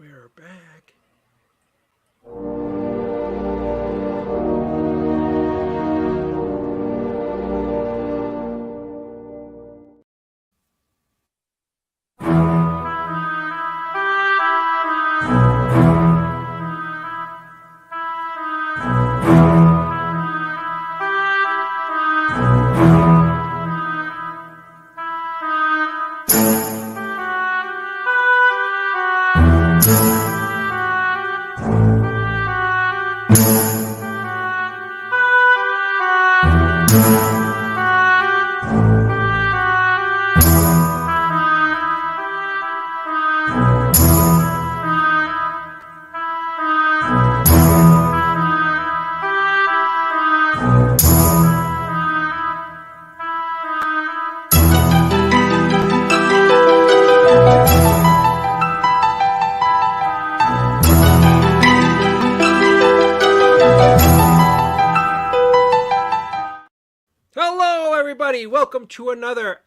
We're back. Hello, everybody. Welcome to another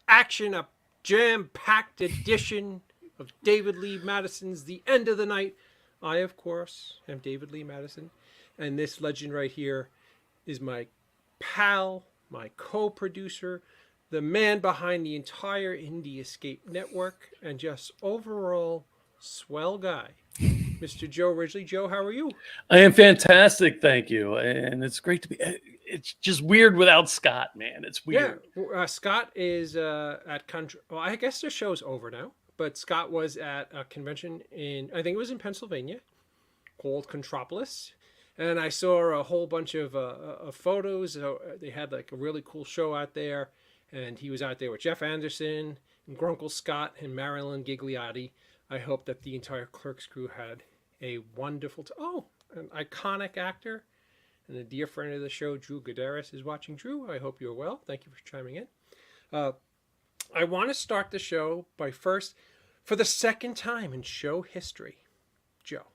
jam-packed edition of David Lee Madison's The End of the Night. I, of course, am David Lee Madison, and this legend right here is my pal, my co-producer, the man behind the entire Indie Escape network, and just overall swell guy, Mr. Joe Ridgely. Joe, how are you? I am fantastic, thank you. And it's great to be. It's just weird without Scott, man. It's weird. Yeah, Scott is at country. Well, I guess the show's over now, but Scott was at a convention I think it was in Pennsylvania, called Contropolis, and I saw a whole bunch of photos. They had like a really cool show out there, and he was out there with Jeff Anderson and Grunkle Scott and Marilyn Gigliotti. I hope that the entire Clerks crew had a wonderful an iconic actor and a dear friend of the show, Drew Gadaris, is watching. Drew, I hope you're well. Thank you for chiming in. I want to start the show by first, for the second time in show history, Joe,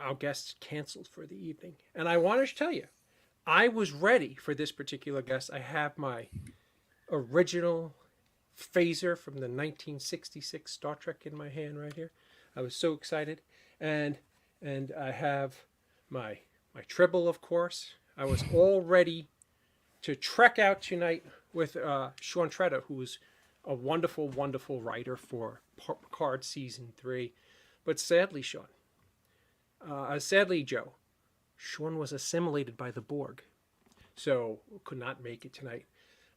our guest canceled for the evening. And I wanted to tell you, I was ready for this particular guest. I have my original phaser from the 1966 Star Trek in my hand right here. I was so excited. And I have my Tribble, of course. I was all ready to trek out tonight with Sean Tretta, who is a wonderful, wonderful writer for Picard Season 3. But sadly, Joe, Sean was assimilated by the Borg, so could not make it tonight.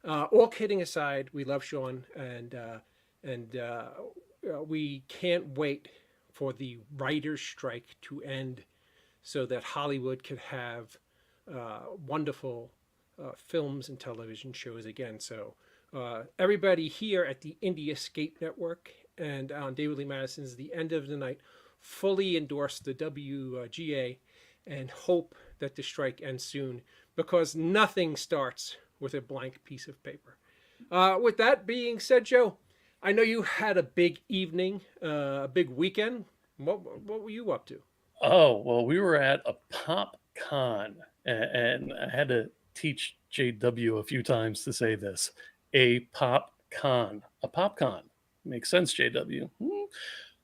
All kidding aside, we love Sean, and we can't wait for the writer's strike to end so that Hollywood could have wonderful films and television shows again. So everybody here at the Indie Escape Network and on David Lee Madison's The End of the Night fully endorse the WGA and hope that the strike ends soon, because nothing starts with a blank piece of paper. With that being said, Joe, I know you had a big evening, a big weekend. What were you up to? Oh, well, we were at a pop con, and I had to teach JW a few times to say this. A pop con. A pop con. Makes sense, JW.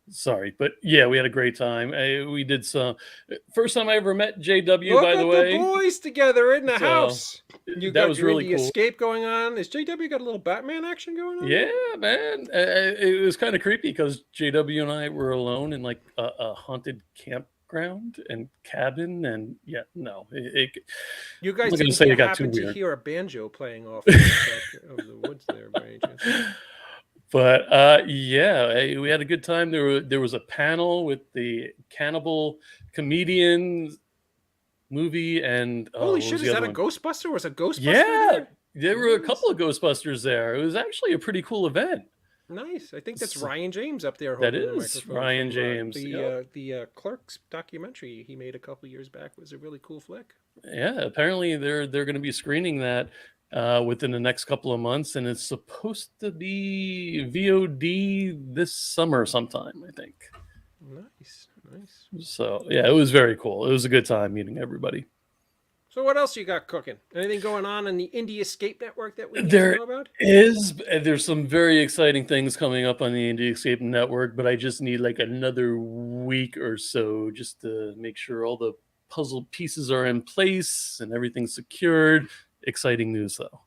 Sorry, but yeah, we had a great time. We did some. First time I ever met JW, by the way. Look at the boys together in the house. You that got was your really Indie cool. Escape going on. Is JW got a little Batman action going on? Yeah, man. It was kind of creepy because JW and I were alone in like a haunted campground and cabin, and you guys didn't happen to hear a banjo playing off of the woods there by any chance? But yeah, we had a good time. There was a panel with the Cannibal Comedian movie, and holy shit, is that a Ghostbuster? Was a Ghostbuster? Yeah, there were a couple of Ghostbusters there. It was actually a pretty cool event. Nice. I think that's Ryan James up there. That is Ryan James. The Clerks documentary he made a couple years back was a really cool flick. Yeah, apparently they're going to be screening that within the next couple of months, and it's supposed to be VOD this summer sometime, I think. Nice. So yeah, it was very cool. It was a good time meeting everybody. So what else you got cooking? Anything going on the Indie Escape Network that we need to There know about? there's some very exciting things coming up on the Indie Escape Network, but I just need like another week or so just to make sure all the puzzle pieces are in place and everything's secured. Exciting news though.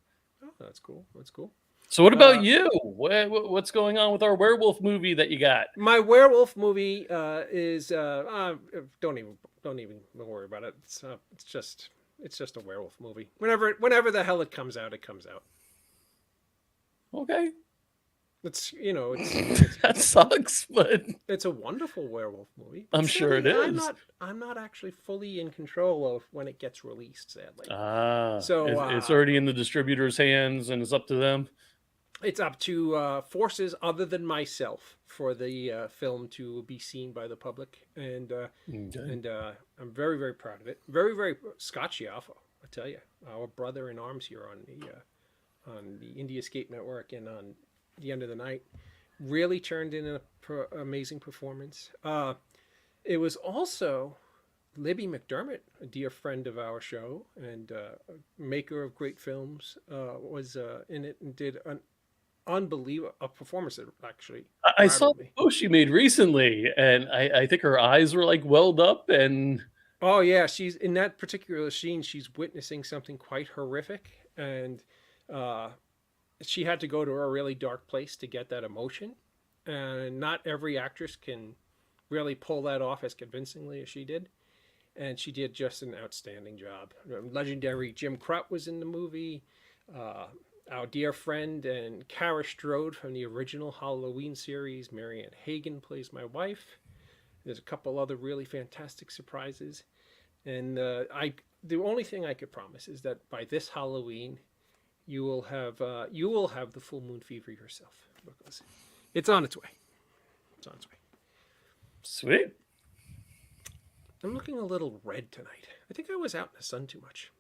Oh, that's cool. That's cool. So what about Uh, you? What's going on with our werewolf movie that you got? my werewolf movie is don't even worry about it. It's just a werewolf movie. Whenever the hell it comes out, it comes out. Okay. It's That sucks, but it's a wonderful werewolf movie. I'm But sure it sadly, is. I'm not actually fully in control of when it gets released. Sadly, It's so already in the distributor's hands and it's up to them. it's up to forces other than myself for the film to be seen by the public, and Okay. I'm very very proud of it. Very very Scott Schiaffo, I tell you, our brother in arms here on the Indie Escape Network and on the End of the Night, really turned in an amazing performance. It was also Libby McDermott, a dear friend of our show and maker of great films, was in it and did an unbelievable a performance that actually I saw rattled the me. post she made recently, and I think her eyes were like welled up, and Oh yeah, she's in that particular scene. She's witnessing something quite horrific, and uh, she had to go to a really dark place to get that emotion. And not every actress can really pull that off as convincingly as she did. And she did just an outstanding job. Legendary Jim Crut was in the movie. Uh, our dear friend and Kara Strode from the original Halloween series, Marianne Hagen, plays my wife. There's a couple other really fantastic surprises, and the only thing I could promise is that by this Halloween, you will have the full moon fever yourself because it's on its way. It's on its way. sweet. I'm looking a little red tonight. I think I was out in the sun too much.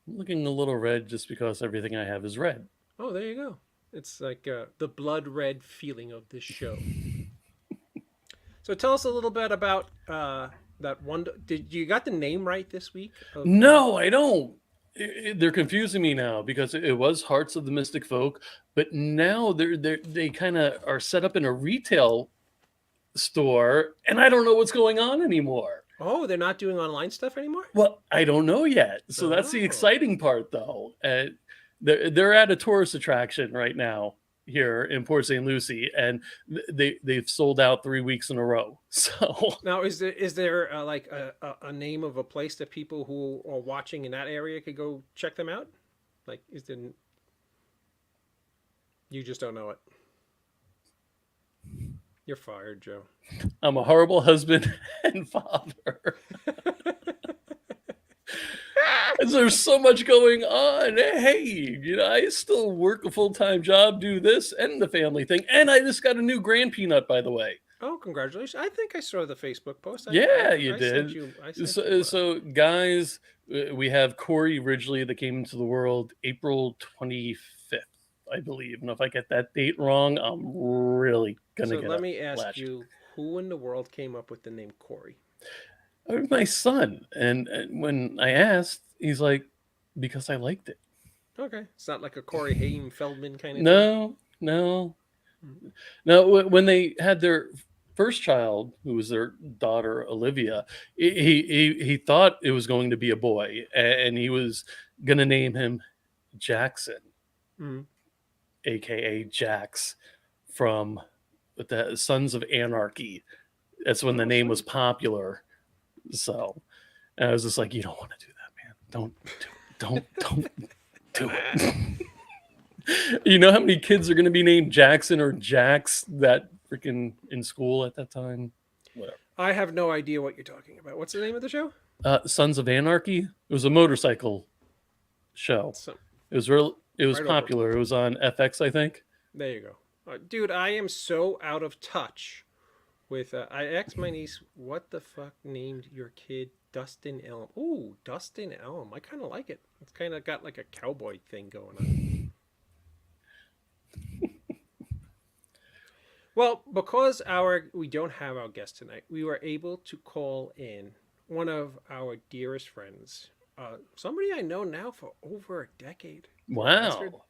I'm looking a little red just because everything I have is red. Oh, there you go. It's like the blood red feeling of this show. So tell us a little bit about that one. Did you got the name right this week? No, I don't. They're confusing me now because it was Hearts of the Mystic Folk, but now they kind of are set up in a retail store, and I don't know what's going on anymore. Oh, they're not doing online stuff anymore? Well, I don't know yet. So that's the Oh. exciting part, though. They're at a tourist attraction right now here in Port St. Lucie, and they've sold out 3 weeks in a row. So Now, is there like a name of a place that people who are watching in that area could go check them out? Like, is there? You just don't know it. You're fired, Joe. I'm a horrible husband and father. There's so much going on. Hey, I still work a full-time job, do this and the family thing, and I just got a new grand peanut, by the way. Oh, congratulations! I think I saw the Facebook post. Yeah, you I sent did. you. I sent So, you. guys, we have Corey Ridgely that came into the world April 25th, I believe. And if I get that date wrong, I'm really gonna So get let a me ask lash. you, who in the world came up with the name Corey? My son, and when I asked, he's like, because I liked it. Okay, it's not like a Corey Haim Feldman kind of thing. No, no, no. When they had their first child, who was their daughter Olivia, he thought it was going to be a boy, and he was gonna name him Jackson, Mm. aka Jax, from the Sons of Anarchy. That's when the Oh, name was sweet. popular. So and I was just like, you don't want to do that, man. Don't do it. You know how many kids are going to be named Jackson or Jax that freaking in school at that time? Whatever. I have no idea what you're talking about. What's the name of the show? Sons of Anarchy. It was a motorcycle show. So, It was real. It was right over. popular. It was on FX, I think. There you go. Dude, I am so out of touch with. I asked my niece, what the fuck named your kid Dustin Elm? Ooh, Dustin Elm. I kind of like it. It's kind of got like a cowboy thing going on. Well, because we don't have our guest tonight, we were able to call in one of our dearest friends, somebody I know now for over a decade. Wow.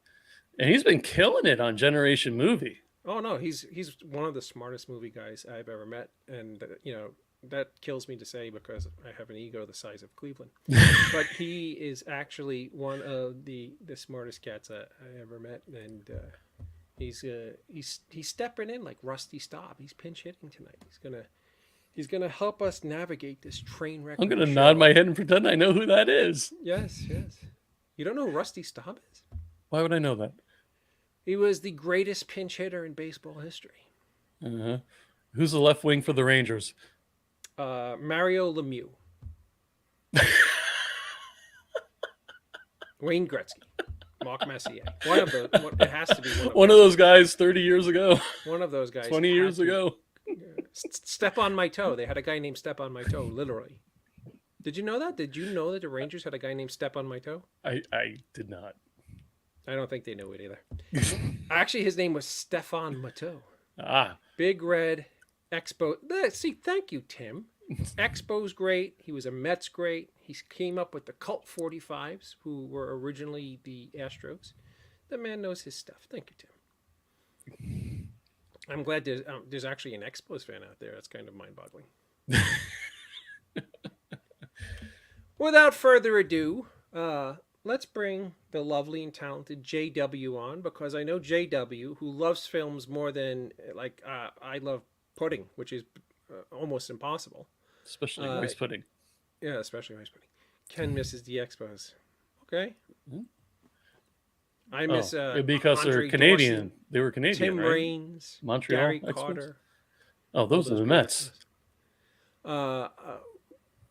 And he's been killing it on Generation Movie. Oh no, he's one of the smartest movie guys I've ever met, and that kills me to say because I have an ego the size of Cleveland. But he is actually one of the smartest cats I ever met, and he's stepping in like Rusty Staub. He's pinch hitting tonight. He's gonna help us navigate this train wreck. I'm gonna nod my head and pretend I know who that is. Yes. You don't know who Rusty Staub is? Why would I know that? He was the greatest pinch hitter in baseball history. Uh-huh. Who's the left wing for the Rangers? Mario Lemieux. Wayne Gretzky. Mark Messier. One of those. It has to be one of those guys 30 years ago. One of those guys. 20 years ago. Step on my toe. They had a guy named Step on my toe, literally. Did you know that? Did you know that the Rangers had a guy named Step on my toe? I did not. I don't think they knew it either. Actually, his name was Stefan Matteau. Ah. Big Red, Expo. See, thank you, Tim. Expo's great. He was a Mets great. He came up with the Cult 45s, who were originally the Astros. The man knows his stuff. Thank you, Tim. I'm glad there's actually an Expos fan out there. That's kind of mind-boggling. Without further ado, let's bring the lovely and talented JW on, because I know JW, who loves films more than I love pudding, which is almost impossible. Especially rice pudding. Yeah, especially rice pudding. Ken misses the Expos. Okay. Mm-hmm. I miss because Andre they're Canadian. Dorsey, they were Canadian, Tim right? Raines, Montreal Gary Expos? Carter. Oh, those are the Mets.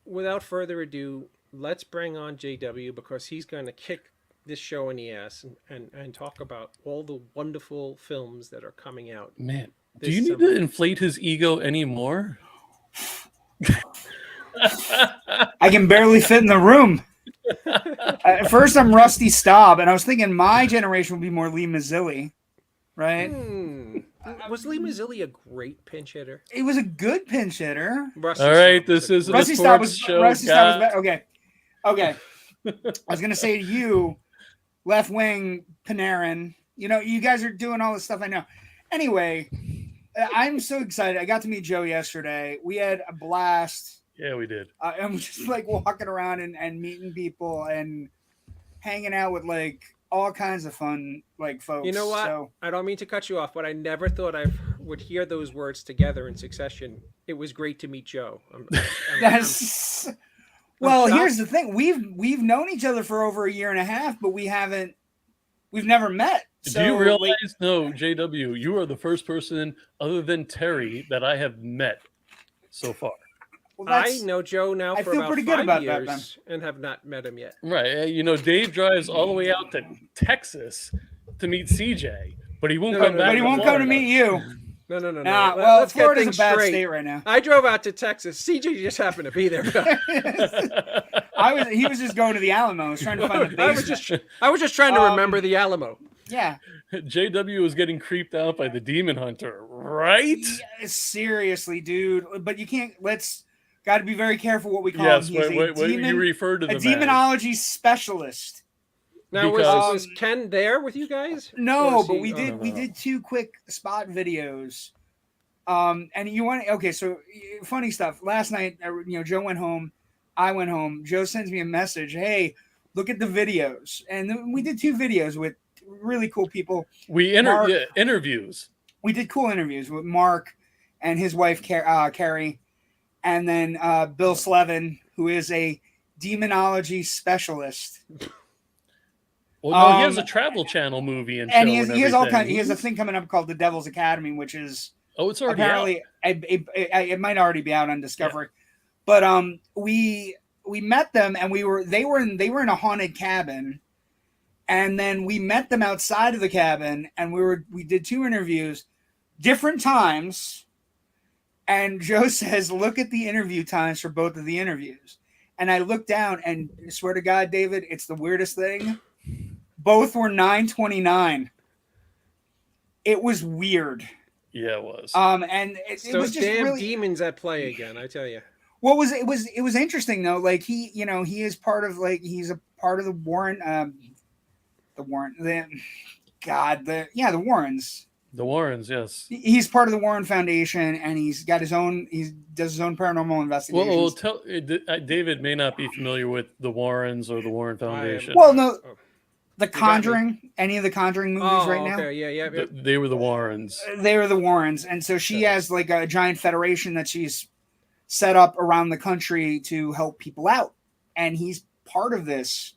Without further ado, let's bring on JW, because he's going to kick this show in the ass and talk about all the wonderful films that are coming out. Man, do you need to inflate his ego anymore? I can barely fit in the room. At first, I'm Rusty Staub, and I was thinking my generation would be more Lee Mazzilli, right? Was Lee Mazzilli a great pinch hitter? He was a good pinch hitter. All right, this is a sports show. Rusty Staub was okay. I was gonna say to you, left wing Panarin. You know, you guys are doing all this stuff. I know. Anyway, I'm so excited. I got to meet Joe yesterday. We had a blast. Yeah, we did. I'm just like walking around and meeting people and hanging out with like all kinds of fun like folks. You know what? So, I don't mean to cut you off, but I never thought I would hear those words together in succession. It was great to meet Joe. Well, here's the thing. We've known each other for over a year and a half, but we've never met. Do you realize, no, JW, you are the first person other than Terry that I have met so far. Well, I know Joe now for about 5 years and have not met him yet. Right. You know, Dave drives all the way out to Texas to meet CJ, but he won't come back. But he won't come to meet you. No. Well, Florida's a bad state right now. I drove out to Texas. CJ just happened to be there. He was just going to the Alamo. I was trying to find the basement. I was just trying to remember the Alamo. Yeah. JW was getting creeped out by the demon hunter, right? Yeah, seriously, dude. But you can't. Got to be very careful what we call him. Yes, what you refer to them as. A demonology specialist. Now, was Ken there with you guys? No, but we did 2 quick spot videos. And you want so funny stuff. Last night, Joe went home. I went home. Joe sends me a message. Hey, look at the videos. And we did 2 videos with really cool people. Interviews. We did cool interviews with Mark and his wife, Carrie. And then Bill Slevin, who is a demonology specialist. Well, no, he has a Travel Channel movie and he has all kinds. He has a thing coming up called The Devil's Academy, which is it's already apparently it might already be out on Discovery. Yeah. But we met them and they were in a haunted cabin, and then we met them outside of the cabin and we did 2 interviews, different times. And Joe says, look at the interview times for both of the interviews. And I looked down and I swear to God, David, it's the weirdest thing. Both were 9:29. It was weird. Yeah, it was. And it was just damn really demons at play again, I tell you. What was it was interesting though. Like he is part of he's a part of the Warren the Warren the God the Warrens. The Warrens, yes. He's part of the Warren Foundation, and he's got his own. He does his own paranormal investigations. Well, David may not be familiar with the Warrens or the Warren Foundation. Well, no, The Conjuring, any of the Conjuring movies right now. Yeah. They were the Warrens. They were the Warrens, and so she has like a giant federation that she's set up around the country to help people out, and he's part of this.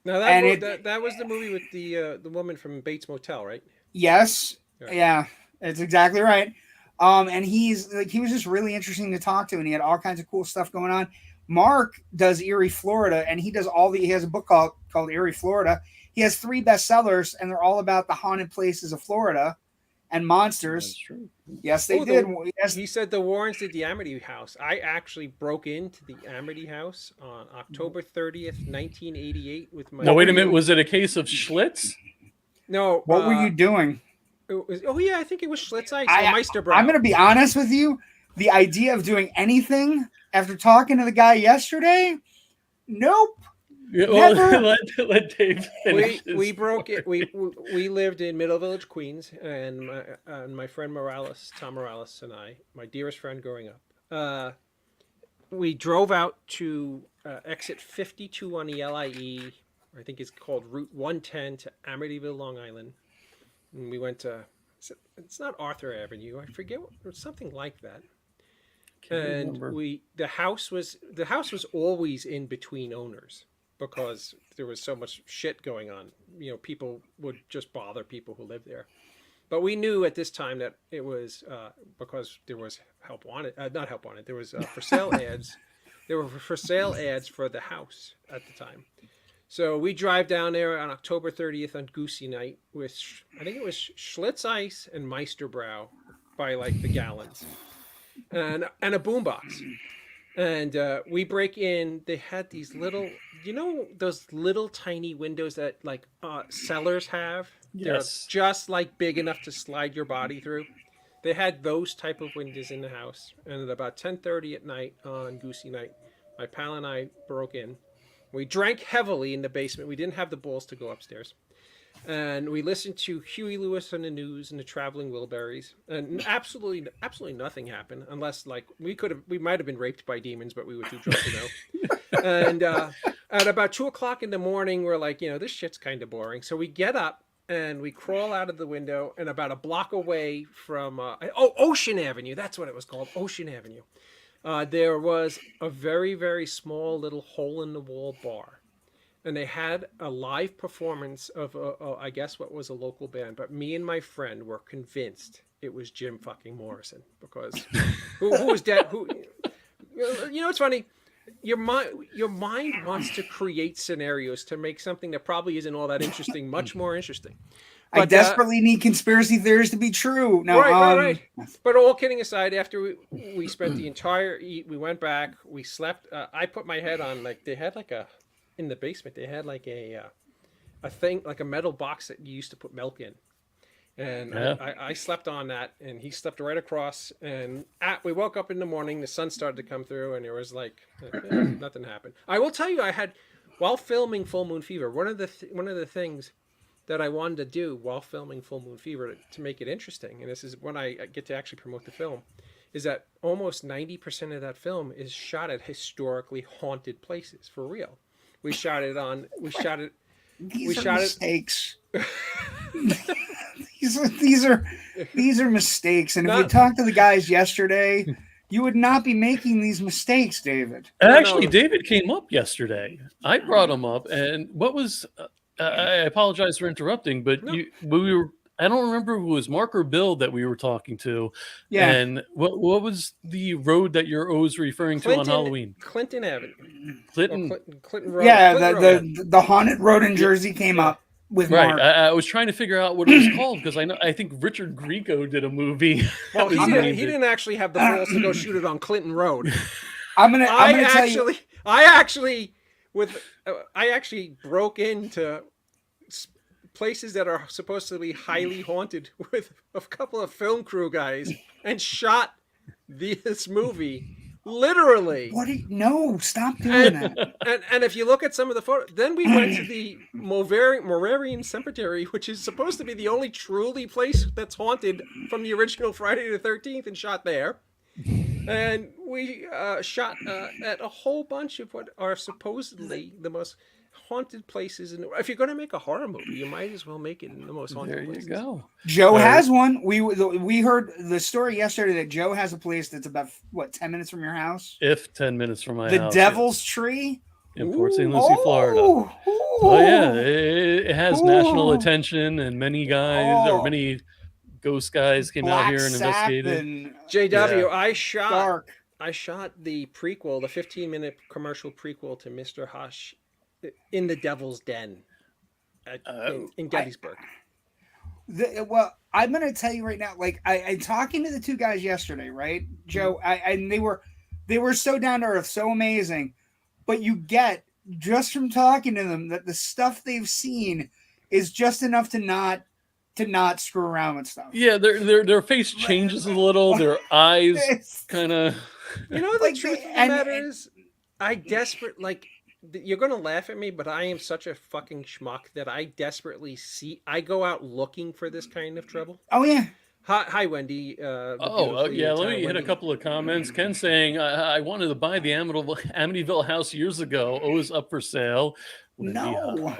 Now that was the movie with the woman from Bates Motel, right? Yes. Right. Yeah, that's exactly right. And he was just really interesting to talk to, and he had all kinds of cool stuff going on. Mark does Erie, Florida, and he has a book called Erie, Florida. He has 3 bestsellers, and they're all about the haunted places of Florida and monsters. That's true. Yes, they did. Yes. He said the Warrens did the Amity House. I actually broke into the Amity House on October 30th, 1988 with my... No, wait a minute. Was it a case of Schlitz? No. What were you doing? I think it was Schlitz Ice. Meisterbrow. I'm going to be honest with you. The idea of doing anything after talking to the guy yesterday, nope. Yeah, well, let Dave finish. We broke it. We lived in Middle Village, Queens, and my friend Tom Morales, and I, my dearest friend growing up, we drove out to exit 52 on the LIE. I think it's called Route 110 to Amityville, Long Island. And we went to, it's not Arthur Avenue. I forget, something like that. And the house was always in between owners because there was so much shit going on. People would just bother people who lived there. But we knew at this time that it was because there was not help wanted. There was for sale ads. There were for sale ads for the house at the time. So we drive down there on October 30th on Goosey Night with, I think it was Schlitz Ice and Meisterbrow by like the gallons, and a boombox. And we break in. They had these little, those little tiny windows that like cellars have. Yes. They're just like big enough to slide your body through. They had those type of windows in the house. And at about 10:30 at night on Goosey Night, my pal and I broke in. We drank heavily in the basement. We didn't have the balls to go upstairs. And we listened to Huey Lewis on the news and the Traveling Wilburys. And absolutely nothing happened unless like we might have been raped by demons, but we were too drunk to know. And at about 2:00 in the morning, we're like, this shit's kind of boring. So we get up and we crawl out of the window, and about a block away from, Ocean Avenue. That's what it was called, Ocean Avenue. There was a very, very small little hole-in-the-wall bar. And they had a live performance of, I guess, what was a local band. But me and my friend were convinced it was Jim fucking Morrison. Because who was dead? It's funny. Your mind wants to create scenarios to make something that probably isn't all that interesting much more interesting. But, I desperately need conspiracy theories to be true. No, right. But all kidding aside, after we spent the entire we went back, we slept. I put my head on they had in the basement. They had a thing, like a metal box that you used to put milk in, and I slept on that, and he slept right across. And we woke up in the morning, the sun started to come through, and there was nothing happened. I will tell you, while filming Full Moon Fever, one of the things that I wanted to do while filming Full Moon Fever to make it interesting, and this is when I get to actually promote the film, is that almost 90% of that film is shot at historically haunted places for real. We shot it. These are mistakes. These are mistakes, and if you talked to the guys yesterday, you would not be making these mistakes, David. Actually, David came up yesterday. I brought him up, and what was? I apologize for interrupting, but we were. I don't remember who it was, Mark or Bill, that we were talking to. Yeah. And what was the road that you're always referring to on Halloween? Clinton Avenue. Clinton Road. Yeah, the haunted road in Jersey came up with Mark. Right. I was trying to figure out what it was called because I think Richard Grieco did a movie. Well, he didn't actually have the balls to go shoot it on Clinton Road. I actually broke into places that are supposed to be highly haunted with a couple of film crew guys and shot this movie Literally. What? No, stop doing that. And if you look at some of the photos, then we went to the Moravian Cemetery, which is supposed to be the only truly place that's haunted from the original Friday the 13th, and shot there. And we shot at a whole bunch of what are supposedly the most haunted places. And if you're going to make a horror movie, you might as well make it in the most haunted places. There you go. Joe has one. We heard the story yesterday that Joe has a place that's about 10 minutes from your house. If 10 minutes from my the house. Devil's Tree In Port St. Lucie, Florida. Oh yeah, it has national attention, and many guys or many ghost guys came out here and investigated. JW, Yeah. I shot the prequel, the 15-minute commercial prequel to Mr. Hush in the Devil's Den in Gettysburg. Well, I'm going to tell you right now, like I talking to the two guys yesterday, right, Joe, and they were so down to earth, so amazing, but you get just from talking to them that the stuff they've seen is just enough to not screw around with stuff. Yeah, their face changes a little, their eyes kind of. You know, the truth of the matter is, I desperate like. You're going to laugh at me, but I am such a fucking schmuck that I desperately I go out looking for this kind of trouble. Oh, yeah. Hi Wendy. Yeah, let me hit a couple of comments. Ken saying, I wanted to buy the Amityville house years ago. Oh, it's up for sale. No.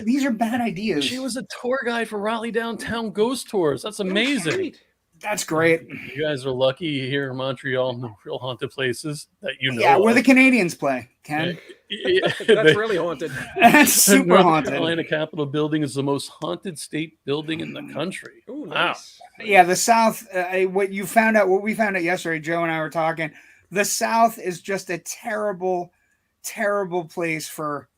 These are bad ideas. She was a tour guide for Raleigh Downtown Ghost Tours. That's amazing. That's great. You guys are lucky here in Montreal, no real haunted places that you know. Yeah, where the Canadians play, Ken. That's really haunted. That's super North haunted. Carolina Capitol building is the most haunted state building in the country. Ooh, nice. Wow. Yeah, the South. What we found out yesterday, Joe and I were talking. The South is just a terrible, terrible place for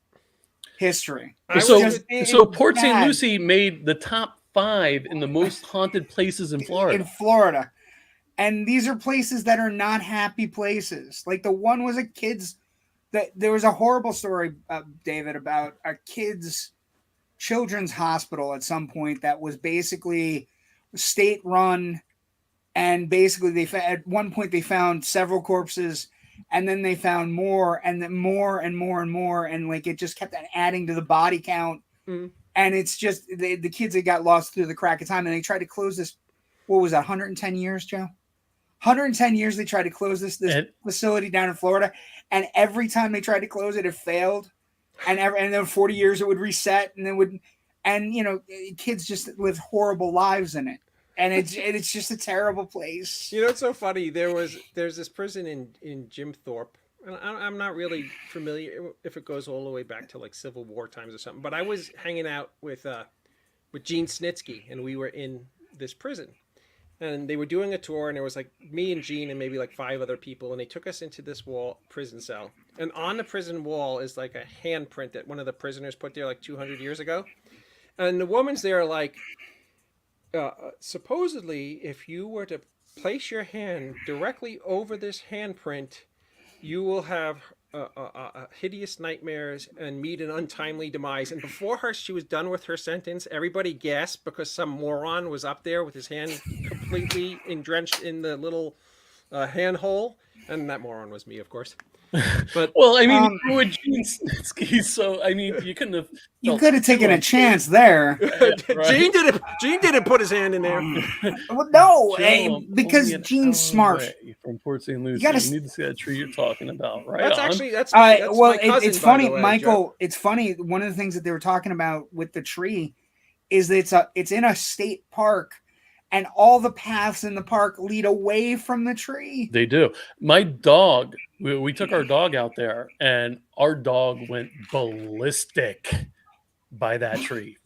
history. So Port St. Lucie made the top 5 in the most haunted places in Florida. And these are places that are not happy places. Like the one was a kid's. There was a horrible story, David, about a children's hospital at some point that was basically state run, and basically at one point they found several corpses, and then they found more, and then more and more and more, and like it just kept adding to the body count. Mm. And it's just the kids that got lost through the crack of time, and they tried to close this. What was that? 110 years, Joe? 110 years they tried to close this facility down in Florida, and every time they tried to close it, it failed. And then 40 years it would reset, and kids just live horrible lives in it, and it's just a terrible place. You know, it's so funny. There's this prison in Jim Thorpe. I'm not really familiar if it goes all the way back to like Civil War times or something, but I was hanging out with Gene Snitsky, and we were in this prison, and they were doing a tour, and there was like me and Gene and maybe like 5 other people, and they took us into this prison cell, and on the prison wall is like a handprint that one of the prisoners put there like 200 years ago, and the woman's there like, supposedly if you were to place your hand directly over this handprint, you will have hideous nightmares and meet an untimely demise. And before she was done with her sentence, everybody gasped because some moron was up there with his hand completely drenched in the little hand hole. And that moron was me, of course. But well, I mean, you were Gene Snitsky, so I mean, you couldn't have. You could have taken a chance there. Right. Gene didn't put his hand in there. Well, no, because Gene's smart. From Port St. Lucie, you need to see that tree you're talking about, right? That's my cousin, it's funny, way, Michael. Joe. It's funny. One of the things that they were talking about with the tree is that it's in a state park. And all the paths in the park lead away from the tree. They do. My dog, we took our dog out there, and our dog went ballistic by that tree.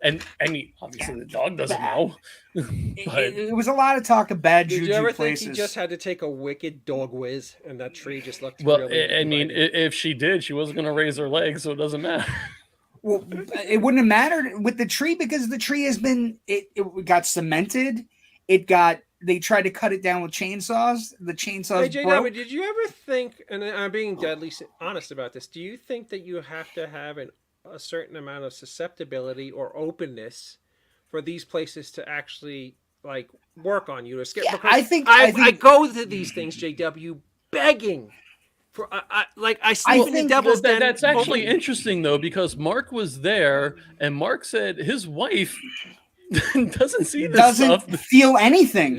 And I mean, obviously the dog doesn't know. But it was a lot of talk of bad juju. Did you ever places. think he just had to take a wicked dog whiz, and that tree just looked really I mean, if she did, she wasn't going to raise her legs, so it doesn't matter. Well, it wouldn't have mattered with the tree because the tree has been it got cemented. They tried to cut it down with chainsaws. The chainsaws broke. But did you ever think, and I'm being deadly honest about this, do you think that you have to have a certain amount of susceptibility or openness for these places to actually like work on you to skip. Yeah, Because I think I go to these things, JW, begging for I sleep in the think devil's den. That's actually interesting though, because Mark was there, and Mark said his wife doesn't see this doesn't stuff. feel anything.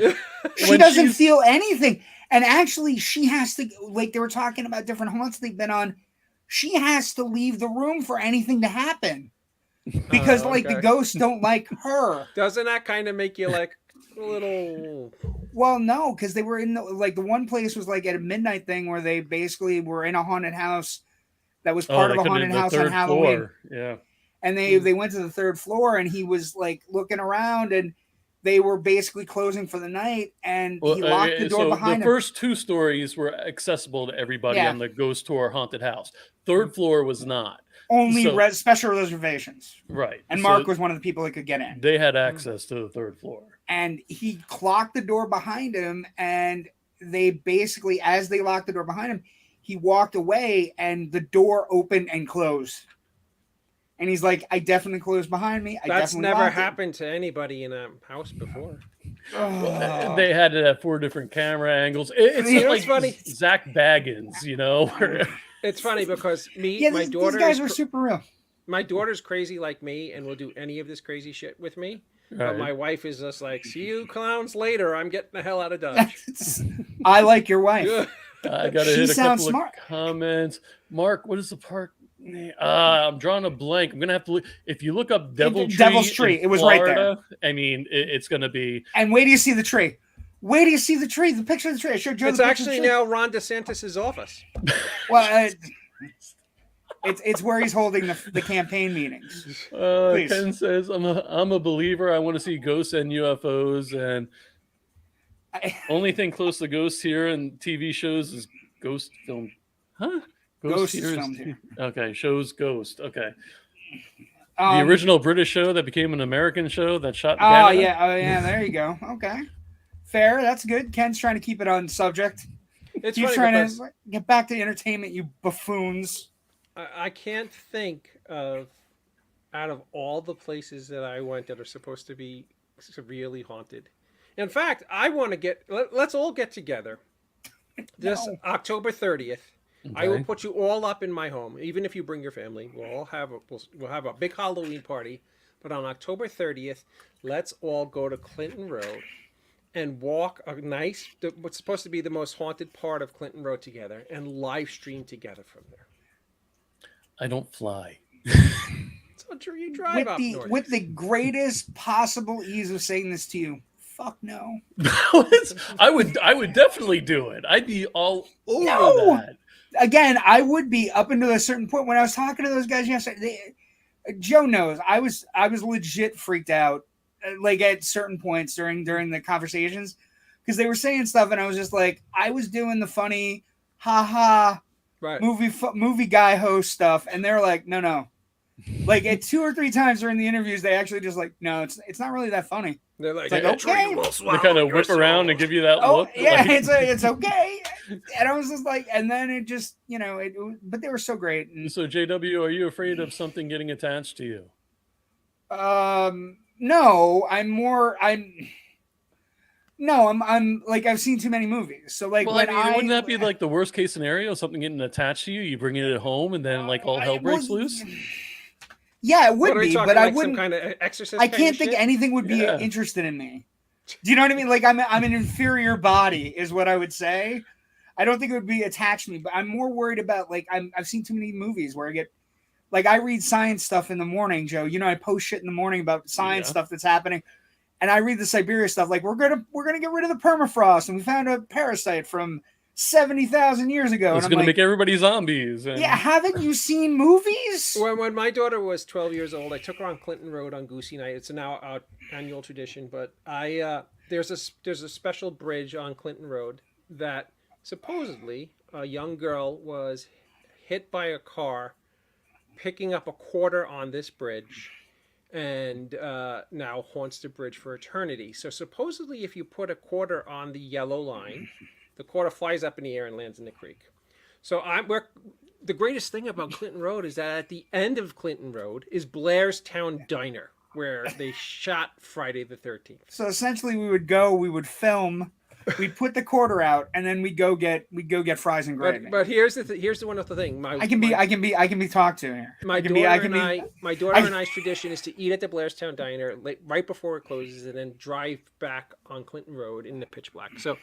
She When doesn't she's- feel anything. And actually, she has to, like they were talking about different haunts they've been on, she has to leave the room for anything to happen. Because, like, the okay. ghosts don't like her. Doesn't that kind of make you like a little? Well, no, because they were in the one place was like at a midnight thing where they basically were in a haunted house that was part of a haunted house on Halloween. Floor. Yeah. And they went to the third floor, and he was like looking around, and they were basically closing for the night, and he locked the door behind him. The first two stories were accessible to everybody on the ghost tour haunted house. Third floor was not. Only special reservations. Right. And Mark was one of the people that could get in. They had access to the third floor. And he clocked the door behind him, and they basically, as they locked the door behind him, he walked away, and the door opened and closed. And he's like, I definitely closed behind me. That's never happened to anybody in a house before. Well, they had it at 4 different camera angles. It's like funny. Zach Baggins, you know? It's funny because my these daughter. guys were super real. My daughter's crazy like me and will do any of this crazy shit with me. Right. But my wife is just like, see you clowns later. I'm getting the hell out of Dodge. I like your wife. I got to hit a couple of comments. Mark, what is the park? I'm drawing a blank. I'm gonna have to look. If you look up Devil's Tree, it was Florida, right there. I mean, it's gonna be. And wait till you see the tree. Wait till you see the tree. The picture of the tree. I showed you. It's actually now Ron DeSantis' office. Well, it's where he's holding the campaign meetings. Ken says, "I'm a believer. I want to see ghosts and UFOs, and only thing close to ghosts here in TV shows is ghost film." Huh? Ghost is filmed here. Okay, shows Ghost. Okay. The original British show that became an American show that shot in Canada. Oh yeah, there you go. Okay. Fair, that's good. Ken's trying to keep it on subject. He's trying to get back to entertainment, you buffoons. I can't think of, out of all the places that I went that are supposed to be severely haunted. In fact, I want to let's all get together this October 30th. Okay. I will put you all up in my home, even if you bring your family. We'll have a big Halloween party. But on October 30th, let's all go to Clinton Road and walk what's supposed to be the most haunted part of Clinton Road together, and live stream together from there. I don't fly. It's not true. You drive up north. With the greatest possible ease of saying this to you. Fuck no. I would definitely do it. I'd be all over that. Again, I would be up until a certain point. When I was talking to those guys yesterday, Joe knows I was legit freaked out, like at certain points during the conversations, because they were saying stuff, and I was just like, I was doing the funny, haha, right, movie guy host stuff, and they're like, no, like at 2 or 3 times during the interviews, they actually just like, no, it's not really that funny. They're like okay. They kind of whip around and give you that look. Yeah, it's okay. And I was just like, and then it just, but they were so great. And, so JW, are you afraid of something getting attached to you? No, I'm like, I've seen too many movies. So like, wouldn't that be like the worst case scenario? Something getting attached to you, you bring it at home, and then like all hell breaks loose. Yeah, it would be, but I wouldn't. Some kind of exorcist. I can't think anything would be interested in me. Do you know what I mean? Like I'm an inferior body, is what I would say. I don't think it would be attached to me, but I'm more worried about like I've seen too many movies where I get like I read science stuff in the morning, Joe. I post shit in the morning about science stuff that's happening, and I read the Siberia stuff. Like we're gonna get rid of the permafrost, and we found a parasite from 70,000 years ago. It's going to make everybody zombies. And... Yeah, haven't you seen movies? When my daughter was 12 years old, I took her on Clinton Road on Goosey Night. It's now our annual tradition, but there's a special bridge on Clinton Road that supposedly a young girl was hit by a car picking up a quarter on this bridge, and now haunts the bridge for eternity. So supposedly if you put a quarter on the yellow line, the quarter flies up in the air and lands in the creek. So the greatest thing about Clinton Road is that at the end of Clinton Road is Blairstown Diner. where they shot Friday the 13th. So essentially, we would film, we'd put the quarter out, and then we'd go get fries and gravy. But here's the one other thing. I can be talked to here. My daughter and I's tradition is to eat at the Blairstown Diner right before it closes, and then drive back on Clinton Road in the pitch black. So,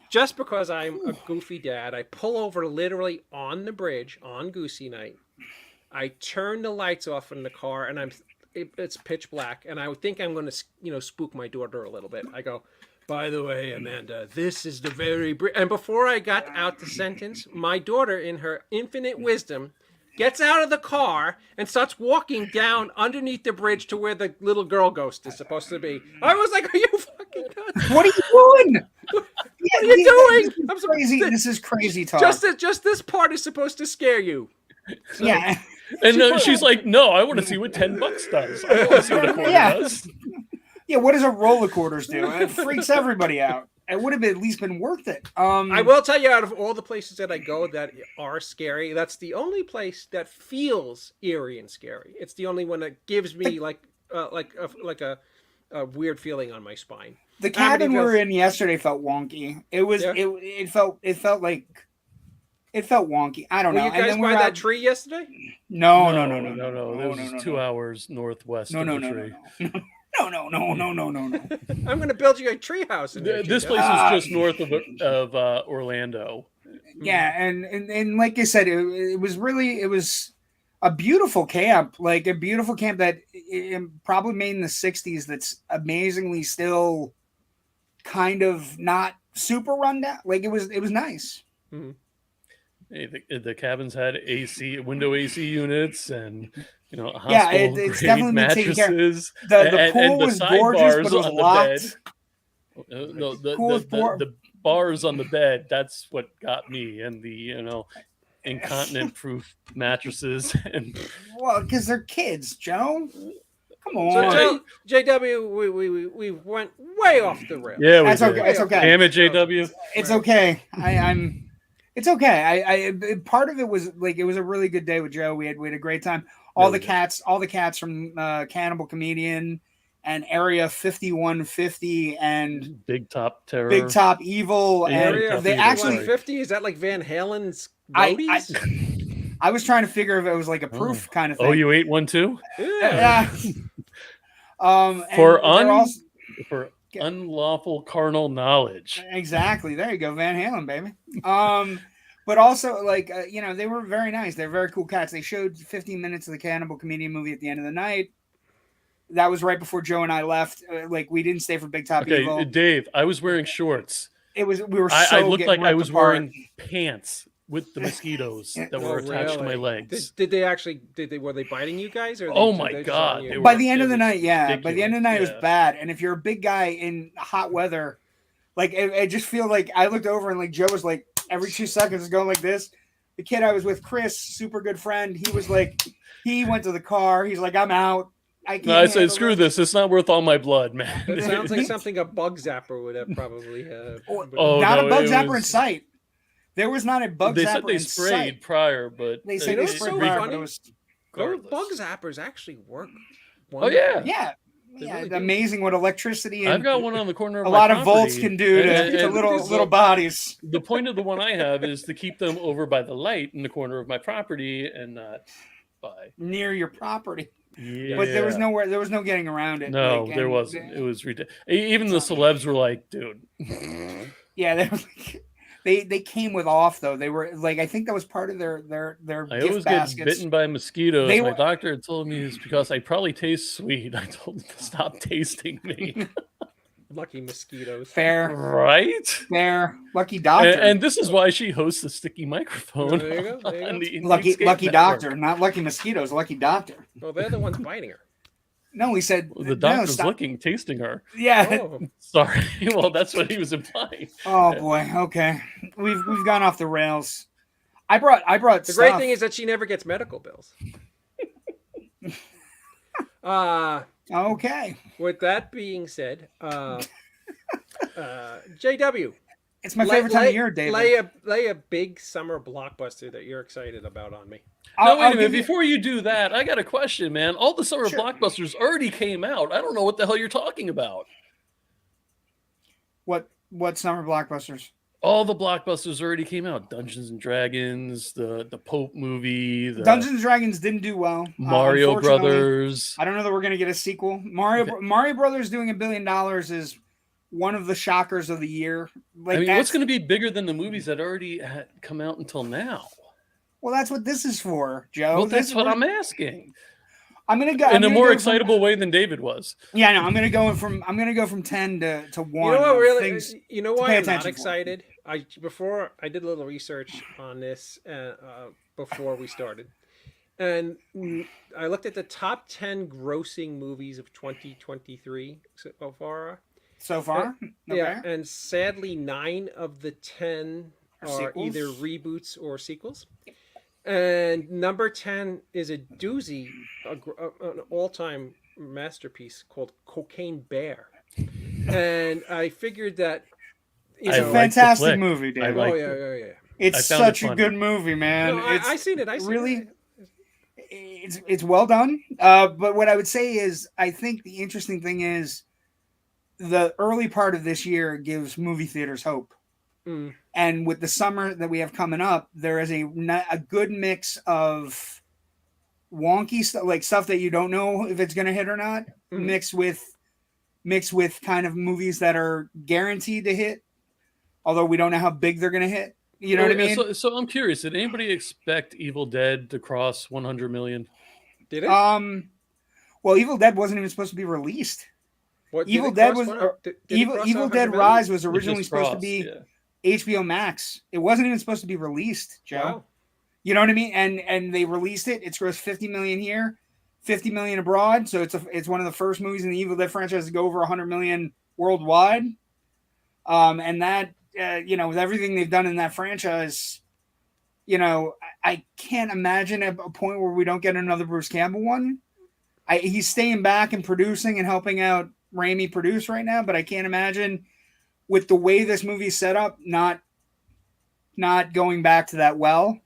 just because I'm a goofy dad, I pull over literally on the bridge on Goosey Night. I turn the lights off in the car, and it's pitch black, and I would think I'm going to spook my daughter a little bit. I go, by the way, Amanda, this is the very and before I got out the sentence, my daughter, in her infinite wisdom, gets out of the car and starts walking down underneath the bridge to where the little girl ghost is supposed to be. I was like, are you fucking nuts? What are you doing? What are you doing? This is crazy. This is crazy talk. Just this part is supposed to scare you. So, yeah. And she's like, no, I want to see what $10 does. I want to see what a quarter does. Yeah, what does a roll of quarters do? It freaks everybody out. It would have at least been worth it. I will tell you, out of all the places that I go that are scary, that's the only place that feels eerie and scary. It's the only one that gives me like a weird feeling on my spine. The cabin we were in yesterday felt wonky. It was it felt wonky. I don't know. Were you guys by that tree yesterday? No. It was 2 hours northwest of the tree. No. I'm going to build you a tree house. This place is just north of Orlando. Yeah, and like I said, it was a beautiful camp, like a beautiful camp that probably made in the 60s. That's amazingly still kind of not super run down. Like it was nice. Mm-hmm. The cabins had window AC units, and hospital it's grade definitely mattresses. The pool was gorgeous, but it was locked. The bars on the bed, that's what got me, and the incontinent proof mattresses. And well, because they're kids, Joe. Come on. So JW, we went way off the rails. Yeah, that's okay. It's okay. Damn it, JW. It's okay. It's okay. I part of it was like it was a really good day with Joe. We had a great time. All the cats from Cannibal Comedian and Area 5150 and Big Top Terror, Big Top Evil, and Area they actually 50. Is that like Van Halen's roadies? I was trying to figure if it was like a proof kind of thing. Oh, you ate one too? Yeah. For unlawful carnal knowledge. Exactly. There you go, Van Halen, baby. But also, they were very nice. They're very cool cats. They showed 15 minutes of the Cannibal Comedian movie at the end of the night. That was right before Joe and I left. We didn't stay for Big Top Evil. Dave, I was wearing shorts. I looked like I was wearing pants with the mosquitoes that were attached to my legs. Were they biting you guys? Or oh my God. By the end of the night, yeah. By the end of the night, it was bad. And if you're a big guy in hot weather, I just feel like I looked over and Joe was every 2 seconds is going like this. The kid I was with, Chris, super good friend, he was he went to the car. He's like, I'm out. I said, screw this. It's not worth all my blood, man. It sounds like something a bug zapper would have probably. A bug zapper in sight. There was not a bug zapper in sight. They said they sprayed prior, but they said they sprayed prior, but it was bug zappers actually work. Oh yeah, yeah. Really amazing what electricity and I've got one on the corner of a lot of volts can do to little bodies. The point of the one I have is to keep them over by the light in the corner of my property and not by near your property. Yeah. But there was no getting around it. No, there wasn't. It was ridiculous. Even the celebs were like, dude. Yeah, they came with off though. They were I think that was part of their I gift always baskets. get bitten by mosquitoes. My doctor had told me it's because I probably taste sweet. I told him to stop tasting me. Lucky mosquitoes. Fair. Right? Fair. Lucky doctor. And this is why she hosts the sticky microphone. There you go. Lucky doctor, not lucky mosquitoes, lucky doctor. Well, they're the ones biting her. No, he said the doctor's tasting her. Yeah. Oh. Sorry. Well, that's what he was implying. Oh boy. Okay. We've gone off the rails. I brought the great thing is that she never gets medical bills. Okay. With that being said, JW. It's my favorite time of year, David. Lay a big summer blockbuster that you're excited about on me. No, wait a minute. Before you do that, I got a question, man. All the summer Sure. blockbusters already came out. I don't know what the hell you're talking about. What summer blockbusters? All the blockbusters already came out. Dungeons and Dragons, the Pope movie, the Dungeons and Dragons didn't do well. Mario Unfortunately, Brothers. I don't know that we're going to get a sequel. Mario Brothers doing $1 billion is one of the shockers of the year. Like, I mean, what's going to be bigger than the movies that already had come out until now? Well, that's what this is for, Joe. Well, that's what I'm asking. I'm gonna go in a more excitable way than David was. Yeah, no, I'm gonna go from 10 to 1. You know what? Really, you know why I'm not for. excited? Before I did a little research on this before we started, and I looked at the top 10 grossing movies of 2023 so far. So far, okay. Yeah, and sadly, 9 of the 10 are sequels? either reboots or sequels. And number 10 is a doozy, an all-time masterpiece called Cocaine Bear. And I figured that it's a fantastic movie, Dave. Yeah. It's such a good movie, man. No, I seen it. It's well done. But what I would say is, I think the interesting thing is the early part of this year gives movie theaters hope. Mm. And with the summer that we have coming up, there is a good mix of wonky stuff, like stuff that you don't know if it's going to hit or not, mixed with kind of movies that are guaranteed to hit, although we don't know how big they're going to hit. You know what I mean? So I'm curious. Did anybody expect Evil Dead to cross 100 million? Did it? Well, Evil Dead wasn't even supposed to be released. Evil Dead Rise was originally supposed to be HBO Max. It wasn't even supposed to be released, Joe. Wow. You know what I mean? And they released it. It's grossed $50 million here, $50 million abroad. So it's one of the first movies in the Evil Dead franchise to go over $100 million worldwide. And that with everything they've done in that franchise, I can't imagine a point where we don't get another Bruce Campbell one. He's staying back and producing and helping out Raimi produce right now, but I can't imagine with the way this movie's set up, not going back to that well.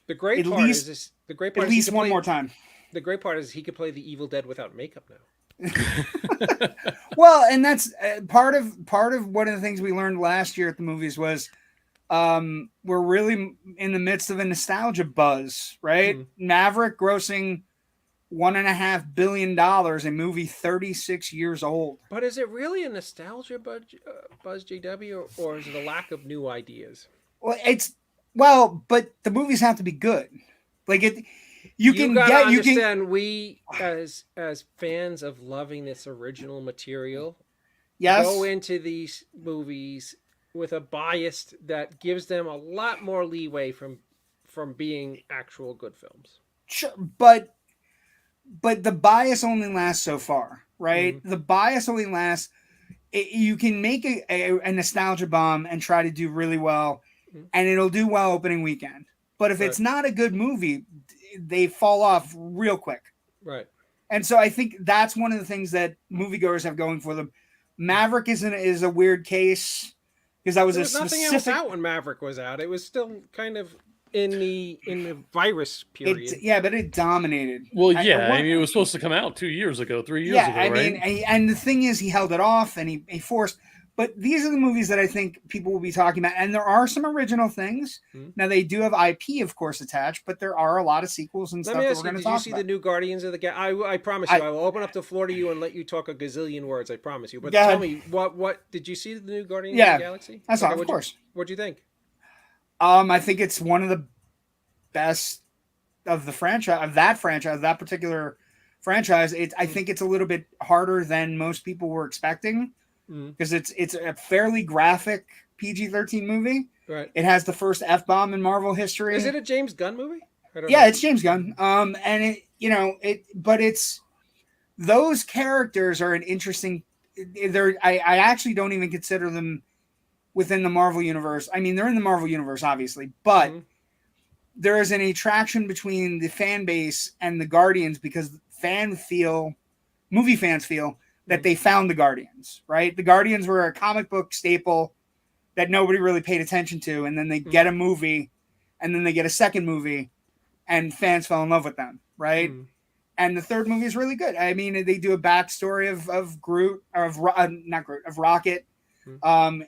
The great part is at least one more time. The great part is he could play the Evil Dead without makeup now. Well, and that's part of one of the things we learned last year at the movies was we're really in the midst of a nostalgia buzz, right? Mm-hmm. Maverick grossing $1.5 billion, a movie 36 years old. But is it really a nostalgia buzz, JW, or is it a lack of new ideas? Well, but the movies have to be good. Like it, you can understand. We as fans of loving this original material, yes, go into these movies with a bias that gives them a lot more leeway from being actual good films. Sure, but the bias only lasts so far, right? Mm-hmm. The bias only lasts. You can make a nostalgia bomb and try to do really well, mm-hmm. and it'll do well opening weekend. But if it's not a good movie, they fall off real quick. Right. And so I think that's one of the things that moviegoers have going for them. Maverick is a weird case because that was there was nothing else out when Maverick was out. It was still kind of in the virus period. But it dominated. Well, I mean, it was supposed to come out 3 years ago, right? Mean, and the thing is, he held it off and he forced. But these are the movies that I think people will be talking about, and there are some original things. Mm-hmm. Now they do have IP, of course, attached, but there are a lot of sequels and stuff that we're going to talk about. Did you see the new Guardians of the Galaxy? I promise you, I will open up the floor to you and let you talk a gazillion words. I promise you. But tell me, what did you see the new Guardians of the Galaxy? I saw, of course. What'd you think? I think it's one of the best of the franchise, of that particular franchise. I think it's a little bit harder than most people were expecting because it's a fairly graphic PG-13 movie. Right. It has the first F-bomb in Marvel history. Is it a James Gunn movie? I don't know. It's James Gunn. And it's those characters are an interesting. I actually don't even consider them within the Marvel universe. I mean, they're in the Marvel universe, obviously, but there is an attraction between the fan base and the Guardians because movie fans feel that they found the Guardians, right? The Guardians were a comic book staple that nobody really paid attention to, and then they get a movie, and then they get a second movie, and fans fell in love with them, right? And the third movie is really good. I mean, they do a backstory of Groot, or not Groot, of Rocket.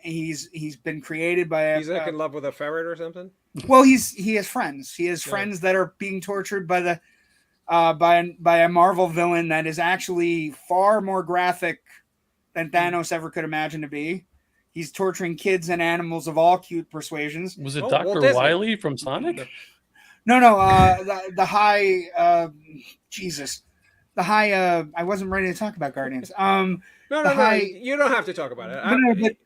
He's been created by he's like in love with a ferret or something. Well, he has friends. He has friends that are being tortured by the by a Marvel villain that is actually far more graphic than Thanos ever could imagine to be. He's torturing kids and animals of all cute persuasions. Was it Dr. Wily from Sonic? No. The high Jesus. The high I wasn't ready to talk about Guardians. No. You don't have to talk about it.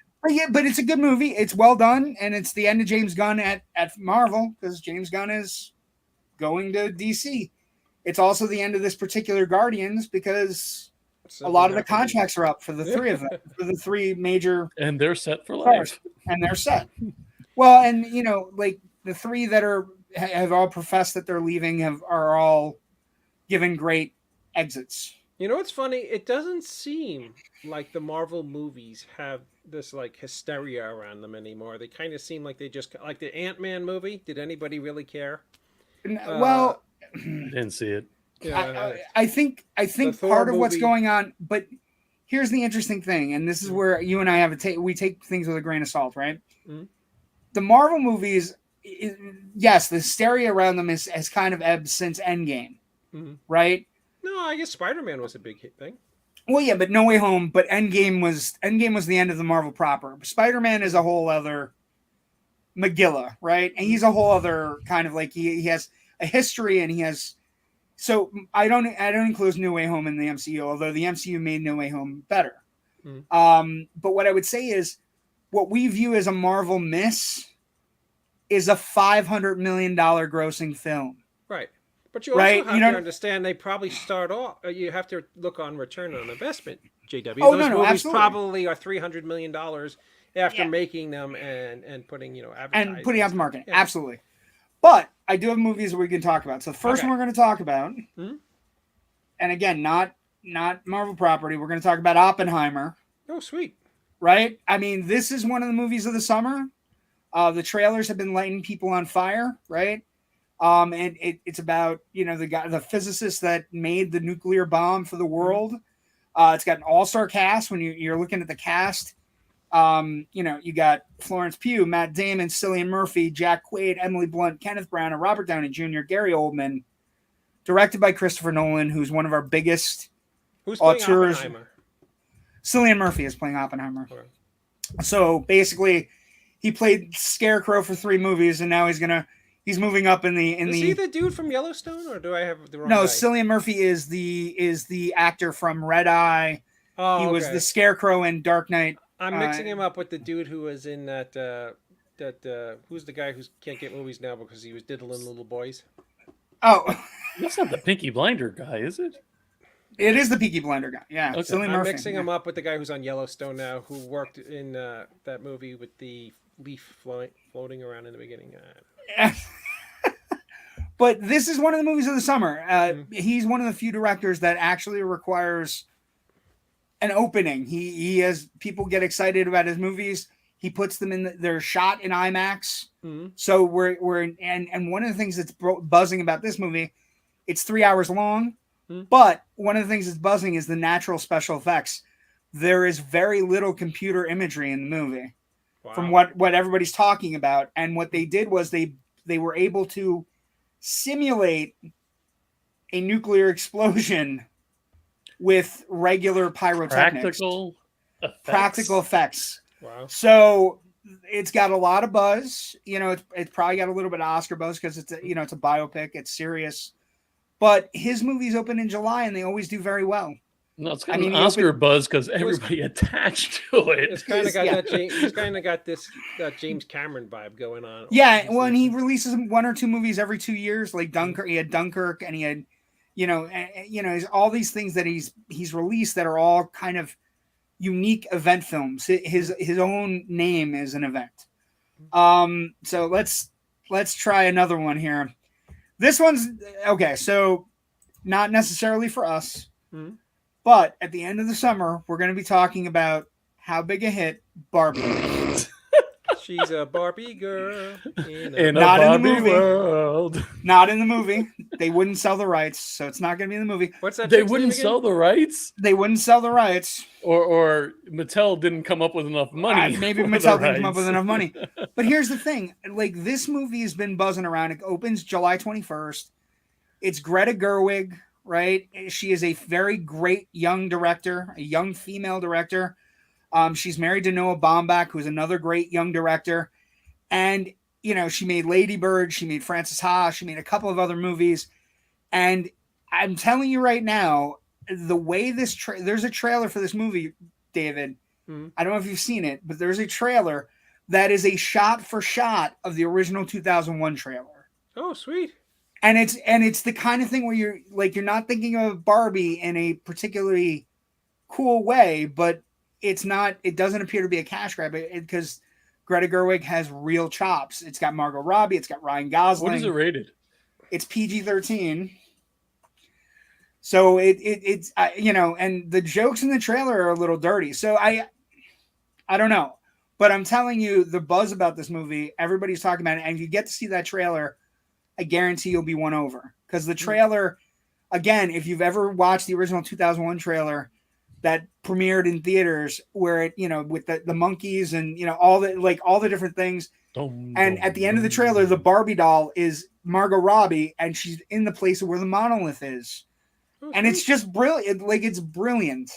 But it's a good movie. It's well done, and it's the end of James Gunn at Marvel, because James Gunn is going to DC. It's also the end of this particular Guardians, because a lot of the contracts are up for the three of them, for the three major, and they're set for life. And they're set. Well, and like the three that have all professed that they're leaving are all given great exits. You know what's funny? It doesn't seem like the Marvel movies have this like hysteria around them anymore. They kind of seem like they just like the Ant-Man movie. Did anybody really care? Well, didn't see it. Yeah, I think part of what's going on, but here's the interesting thing, and this is where you and I have we take things with a grain of salt, right? Mm-hmm. The Marvel movies, yes, the hysteria around them has kind of ebbed since Endgame, right? No, I guess Spider-Man was a big hit thing. Well, yeah, but No Way Home, but Endgame was the end of the Marvel proper. Spider-Man is a whole other Megillah, right? And he's a whole other kind of like he has a history, and he has. So I don't include No Way Home in the MCU, although the MCU made No Way Home better. But what I would say is, what we view as a Marvel miss is a $500 million grossing film. Right. But you also have to understand they probably start off. You have to look on return on investment, JW. Oh, Those movies absolutely. Probably are $300 million after making them and putting advertising. And putting out the market. Yeah. Absolutely. But I do have movies that we can talk about. So the first one we're going to talk about, and again, not Marvel property. We're going to talk about Oppenheimer. Oh, sweet. Right? I mean, this is one of the movies of the summer. The trailers have been lighting people on fire, right? And it's about, the physicist that made the nuclear bomb for the world. It's got an all-star cast. When you're looking at the cast, you got Florence Pugh, Matt Damon, Cillian Murphy, Jack Quaid, Emily Blunt, Kenneth Branagh, and Robert Downey Jr., Gary Oldman, directed by Christopher Nolan, who's one of our biggest auteurs. Oppenheimer? Cillian Murphy is playing Oppenheimer. Okay. So basically, he played Scarecrow for 3 movies, and now he's moving up in the. Is he the dude from Yellowstone, or do I have the wrong? No, guy? Cillian Murphy is the actor from Red Eye. Oh, he was the Scarecrow in Dark Knight. I'm mixing him up with the dude who was in that. Who's the guy who can't get movies now because he was diddling little boys? Oh, that's not the Peaky Blinder guy, is it? It is the Peaky Blinder guy. Yeah, okay. I'm mixing him up with the guy who's on Yellowstone now, who worked in that movie with the leaf floating around in the beginning. But this is one of the movies of the summer. He's one of the few directors that actually requires an opening. He has people get excited about his movies. He puts them in. They're shot in IMAX. So we're and one of the things that's buzzing about this movie, it's 3 hours long. But one of the things that's buzzing is the natural special effects. There is very little computer imagery in the movie. Wow. From what everybody's talking about. And what they did was they were able to simulate a nuclear explosion with regular pyrotechnics. Practical effects. Wow. So it's got a lot of buzz. It's probably got a little bit of Oscar buzz because it's a biopic. It's serious. But his movies open in July, and they always do very well. No, it's got an Oscar buzz because everybody attached to it. It's kind of got he's kind of got that James Cameron vibe going on. Yeah, well, and he releases 1 or 2 movies every 2 years, like Dunkirk. He had Dunkirk, and he had, all these things that he's released that are all kind of unique event films. His own name is an event. So let's try another one here. This one's okay. So not necessarily for us, but at the end of the summer, we're going to be talking about how big a hit Barbie is. She's a Barbie girl In a a Not in the Barbie movie. world. Not in the movie. They wouldn't sell the rights, so it's not going to be in the movie. What's that? They chick's name wouldn't again? sell the rights, They wouldn't sell the rights. or Mattel didn't come up with enough money. Maybe for the Mattel didn't come up rights. with enough money. But here's the thing: like, this movie has been buzzing around. It opens July 21st. It's Greta Gerwig, right? She is a very great young director, a young female director. She's married to Noah Baumbach, who's another great young director. And, you know, she made Lady Bird, she made Frances Ha, she made a couple of other movies. And I'm telling you right now, the way this there's a trailer for this movie, David. I don't know if you've seen it, but there's a trailer that is a shot for shot of the original 2001 trailer. Oh, sweet. And it's the kind of thing where you're not thinking of Barbie in a particularly cool way, but it doesn't appear to be a cash grab because Greta Gerwig has real chops. It's got Margot Robbie, it's got Ryan Gosling. What is it rated? It's PG-13. So it's you know, and the jokes in the trailer are a little dirty. So I don't know, but I'm telling you, the buzz about this movie, everybody's talking about it, and if you get to see that trailer, I guarantee you'll be won over. Because the trailer, again, if you've ever watched the original 2001 trailer that premiered in theaters, where it, you know, with the monkeys and, you know, all the different things, and at the end of the trailer, the Barbie doll is Margot Robbie, and she's in the place where the monolith is. Oh, And it's just brilliant. Like, it's brilliant.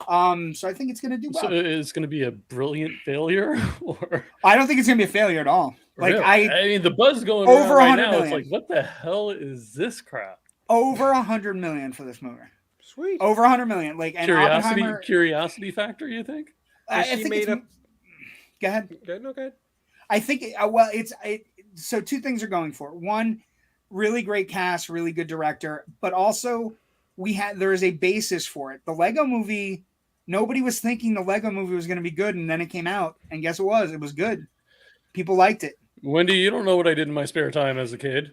So I think it's going to do well. So it's going to be a brilliant failure, or I don't think it's going to be a failure at all. Like, really? I mean, the buzz going over around right 100 now. million. It's like, what the hell is this crap? over 100 million for this movie. Sweet. Over 100 million. Like, and Oppenheimer, Curiosity factor, you think? I She think made it's, go ahead. Good, no good. I think so two things are going for it. One, really great cast, really good director, but also there is a basis for it. The Lego movie, nobody was thinking the Lego movie was going to be good, and then it came out, and guess what? It was good. People liked it. Wendy, you don't know what I did in my spare time as a kid.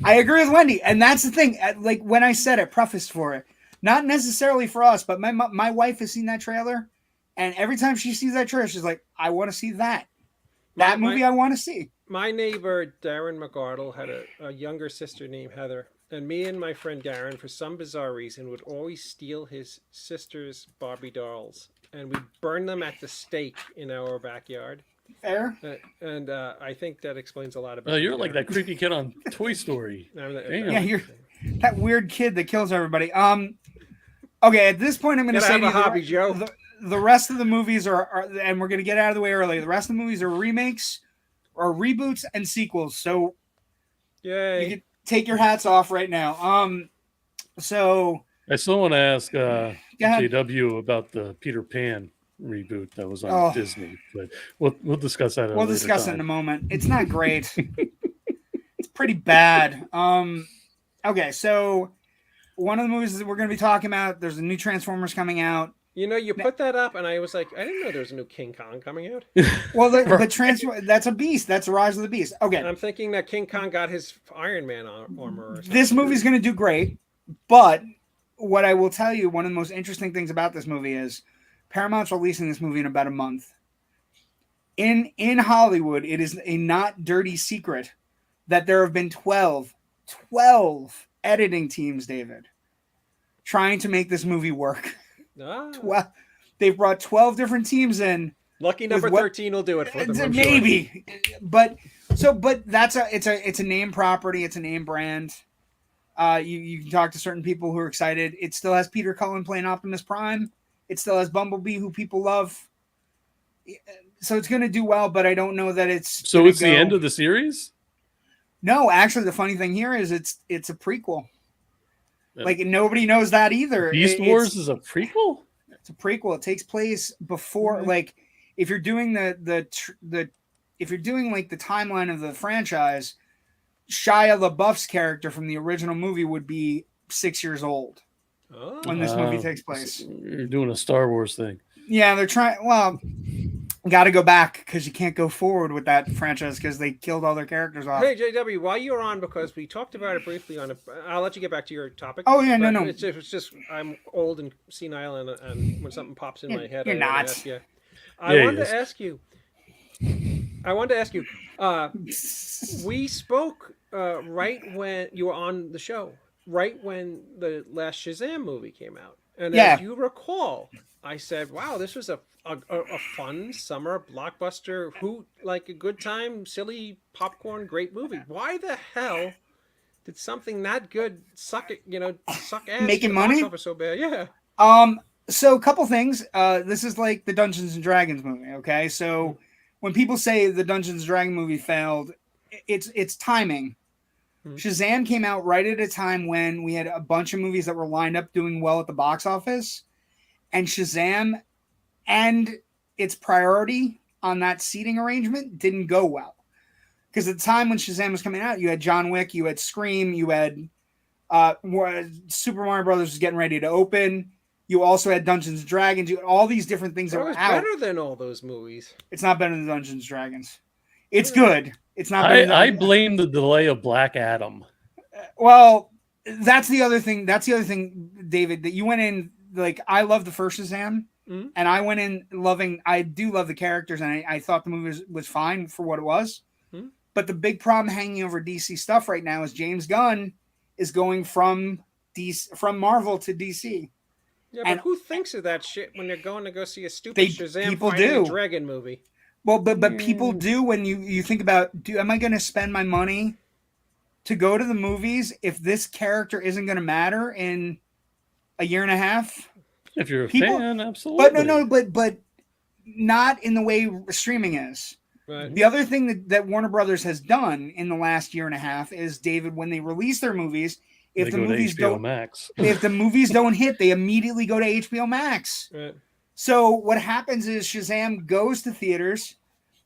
I agree with Wendy, and that's the thing. Like, when I said it, preface for it, not necessarily for us, but my wife has seen that trailer, and every time she sees that trailer, she's like, "I want to see that movie. I want to see." My neighbor Darren McArdle had a younger sister named Heather, and me and my friend Darren, for some bizarre reason, would always steal his sister's Barbie dolls, and we'd burn them at the stake in our backyard. Fair. And I think that explains a lot about. Oh, you're like that creepy kid on Toy Story. Yeah, you're that weird kid that kills everybody. Okay, at this point, I'm going to say have a hobby, Joe. The rest of the movies are, and we're going to get out of the way early. The rest of the movies are remakes, or reboots, and sequels. So, Yay! you can take your hats off right now. So I still want to ask ahead. JW about the Peter Pan reboot that was on Disney, but we'll discuss that. We'll discuss it in a moment. It's not great. It's pretty bad. Okay, so one of the movies that we're going to be talking about, there's a new Transformers coming out. You know, you put that up, and I was like, I didn't know there was a new King Kong coming out. Well, that's a beast. That's the Rise of the Beast. Okay, And I'm thinking that King Kong got his Iron Man armor. Or something. this movie's going to do great, but what I will tell you, one of the most interesting things about this movie is Paramount's releasing this movie in about a month. In Hollywood, it is a not dirty secret that there have been 12 editing teams, David, trying to make this movie work. Well, they've brought 12 different teams in. Lucky number 13 will do it for them. Maybe, sure. but that's it's a name property. It's a name brand. You can talk to certain people who are excited. It still has Peter Cullen playing Optimus Prime. It still has Bumblebee, who people love. So it's going to do well, but I don't know that it's. So it's the end of the series? No, actually, the funny thing here is it's a prequel. Like, nobody knows that either. Beast Wars is a prequel? It's a prequel. It takes place before, like, if you're doing if you're doing like the timeline of the franchise, Shia LaBeouf's character from the original movie would be 6 years old when this movie takes place. So you're doing a Star Wars thing. Yeah, they're trying. Well, got to go back because you can't go forward with that franchise because they killed all their characters off. Hey, JW, while you're on, because we talked about it briefly I'll let you get back to your topic. Oh, yeah, no. It's just I'm old and senile, and when something pops in my head, You're not. I Yeah, he wanted is. to ask you. I wanted to ask you. We spoke right when you were on the show, right when the last Shazam movie came out, and as Yeah. you recall, I said, "Wow, this was a fun summer blockbuster, hoot like a good time, silly popcorn, great movie." Why the hell did something that good suck it? Suck ass at Making the box money. office so bad? Yeah. So a couple things. This is like the Dungeons and Dragons movie. Okay, so when people say the Dungeons and Dragons movie failed, it's timing. Hmm. Shazam came out right at a time when we had a bunch of movies that were lined up doing well at the box office, and Shazam and its priority on that seating arrangement didn't go well. Because at the time when Shazam was coming out, you had John Wick, you had Scream, you had Super Mario Brothers was getting ready to open. You also had Dungeons and Dragons. You had all these different things that That were was out. better than all those movies. It's not better than Dungeons and Dragons. It's good. It's not better I than. blame the delay of Black Adam. Well, that's the other thing. That's the other thing, David. That you went in like I love the first Shazam, Mhm. and I went in loving. I do love the characters, and I thought the movie was fine for what it was. Mhm. But the big problem hanging over DC stuff right now is James Gunn is going from Marvel to DC. Yeah, but And- who thinks of that shit when they're going to go see a stupid They- Shazam people fighting do. a dragon movie? Well, but people do when you think about am I going to spend my money to go to the movies if this character isn't going to matter in a year and a half? If you're a People- fan, absolutely. But not in the way streaming is. Right. The other thing that Warner Brothers has done in the last year and a half is, David, when they release their movies, if They the go to movies HBO don't Max. if the movies don't hit, they immediately go to HBO Max. Right. So what happens is Shazam goes to theaters.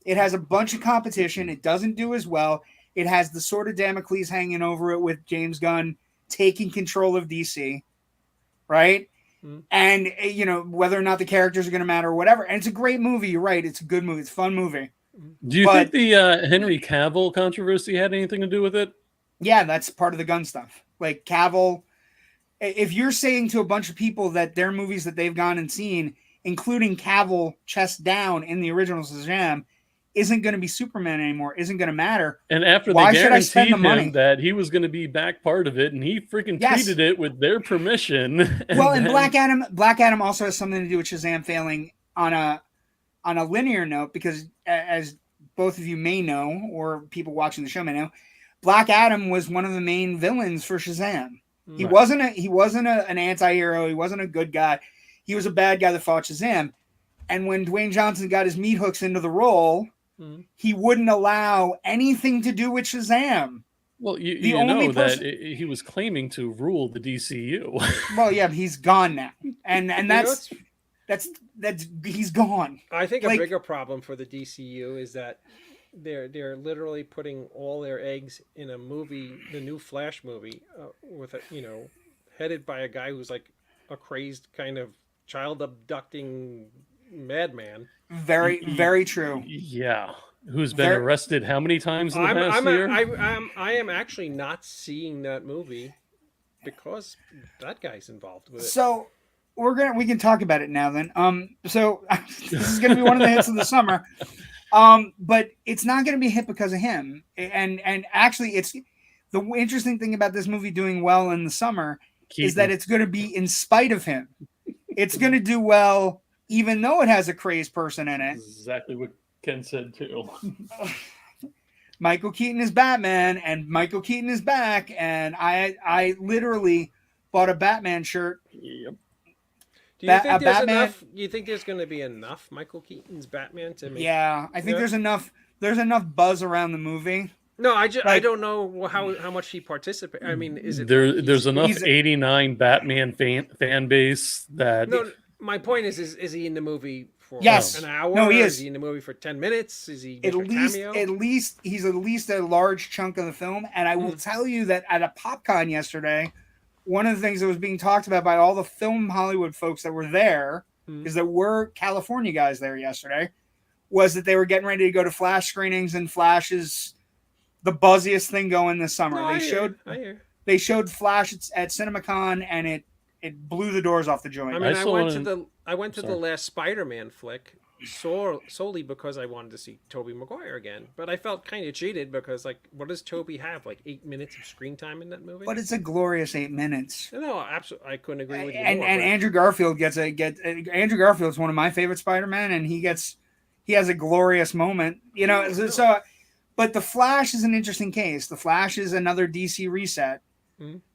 It has a bunch of competition. It doesn't do as well. It has the sort of Damocles hanging over it with James Gunn taking control of DC, right? Mhm. And whether or not the characters are going to matter or whatever. And it's a great movie. You're right. It's a good movie. It's a fun movie. Do you But- think the Henry Cavill controversy had anything to do with it? Yeah, that's part of the Gunn stuff. Like Cavill, if you're saying to a bunch of people that their movies that they've gone and seen, including Cavill chest down in the original Shazam, isn't going to be Superman anymore, isn't going to matter. And after Why they should I spend guaranteed the money? him that he was going to be back part of it, and he freaking Yes. tweeted it with their permission. Well, and then- Black Adam also has something to do with Shazam failing on a linear note, because as both of you may know, or people watching the show may know, Black Adam was one of the main villains for Shazam. He Right. wasn't an anti-hero. He wasn't a good guy. He was a bad guy that fought Shazam. And when Dwayne Johnson got his meat hooks into the role, Mhm. he wouldn't allow anything to do with Shazam. well, the you only know person- that he was claiming to rule the DCU. Well, yeah, he's gone now, and You know that's he's gone. I think Like- a bigger problem for the DCU is that they're literally putting all their eggs in a movie, the new Flash movie, with a headed by a guy who's like a crazed kind of child abducting madman. Very, very true. Yeah, who's been Very- arrested how many times in the past year? I am actually not seeing that movie because that guy's involved with it. So we can talk about it now then. So this is going to be one of the hits of the summer. But it's not going to be a hit because of him. And actually, it's the interesting thing about this movie doing well in the summer is that it's going to be in spite of him. It's going to do well, even though it has a crazed person in it. Exactly what Ken said too. Michael Keaton is Batman, and Michael Keaton is back. And I literally bought a Batman shirt. Yep. Do you think there's Batman- enough? You think there's going to be enough Michael Keaton's Batman to make? Yeah, I think Yeah. there's enough buzz around the movie. No, I Like- don't know how much he participated. I mean, is it There's enough he's- 89 Batman fan base that No, my point is he in the movie for Yes. an hour? No, he is. He in the movie for 10 minutes? Is he At a least, cameo? he's at least a large chunk of the film. And I will tell you that at a PopCon yesterday, one of the things that was being talked about by all the film Hollywood folks that were there, because there were California guys there yesterday, was that they were getting ready to go to Flash screenings, and Flash is the buzziest thing going this summer. No, I they hear. showed Flash at CinemaCon, and it blew the doors off the joint. I mean, I I saw went it to in- the Sorry. last Spider-Man flick, solely because I wanted to see Tobey Maguire again. But I felt kind of cheated because, like, what does Tobey have? Like 8 minutes of screen time in that movie? But it's a glorious 8 minutes. No, absolutely, I couldn't agree with you And more. and Andrew Garfield Andrew Garfield's one of my favorite Spider-Man, and he has a glorious moment. But the Flash is an interesting case. The Flash is another DC reset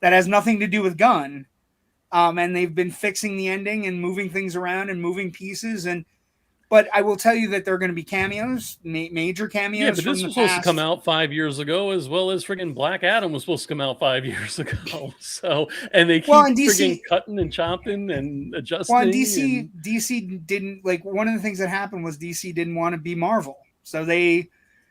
that has nothing to do with Gunn. And they've been fixing the ending and moving things around and moving pieces. But I will tell you that there are going to be cameos, major cameos. Yeah, but this was supposed to come out 5 years ago, as well as friggin' Black Adam was supposed to come out 5 years ago. So, and they keep friggin' cutting and chopping and adjusting. Well, DC didn't, like, one of the things that happened was DC didn't want to be Marvel, so they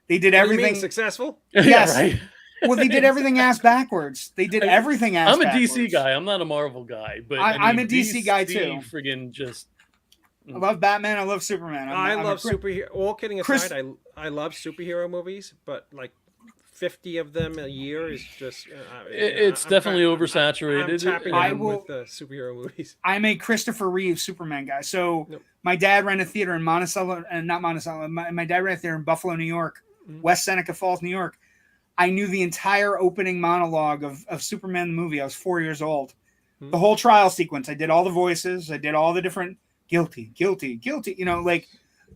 did everything successful. Yes. Yeah, right. Well, they did everything ass backwards. They did everything ass backwards. I'm a DC guy. I'm not a Marvel guy, but I'm a DC guy too. Friggin' just. I love Batman. I love Superman. I love superhero. All kidding aside, I love superhero movies, but like 50 of them a year is just. It's definitely oversaturated. I'm tapping out with the superhero movies. I'm a Christopher Reeve Superman guy. So my dad ran a theater in Monticello, and not Monticello. My dad ran a theater in Buffalo, New York, West Seneca Falls, New York. I knew the entire opening monologue of Superman the movie. I was 4 years old. The whole trial sequence. I did all the voices. I did all the different guilty.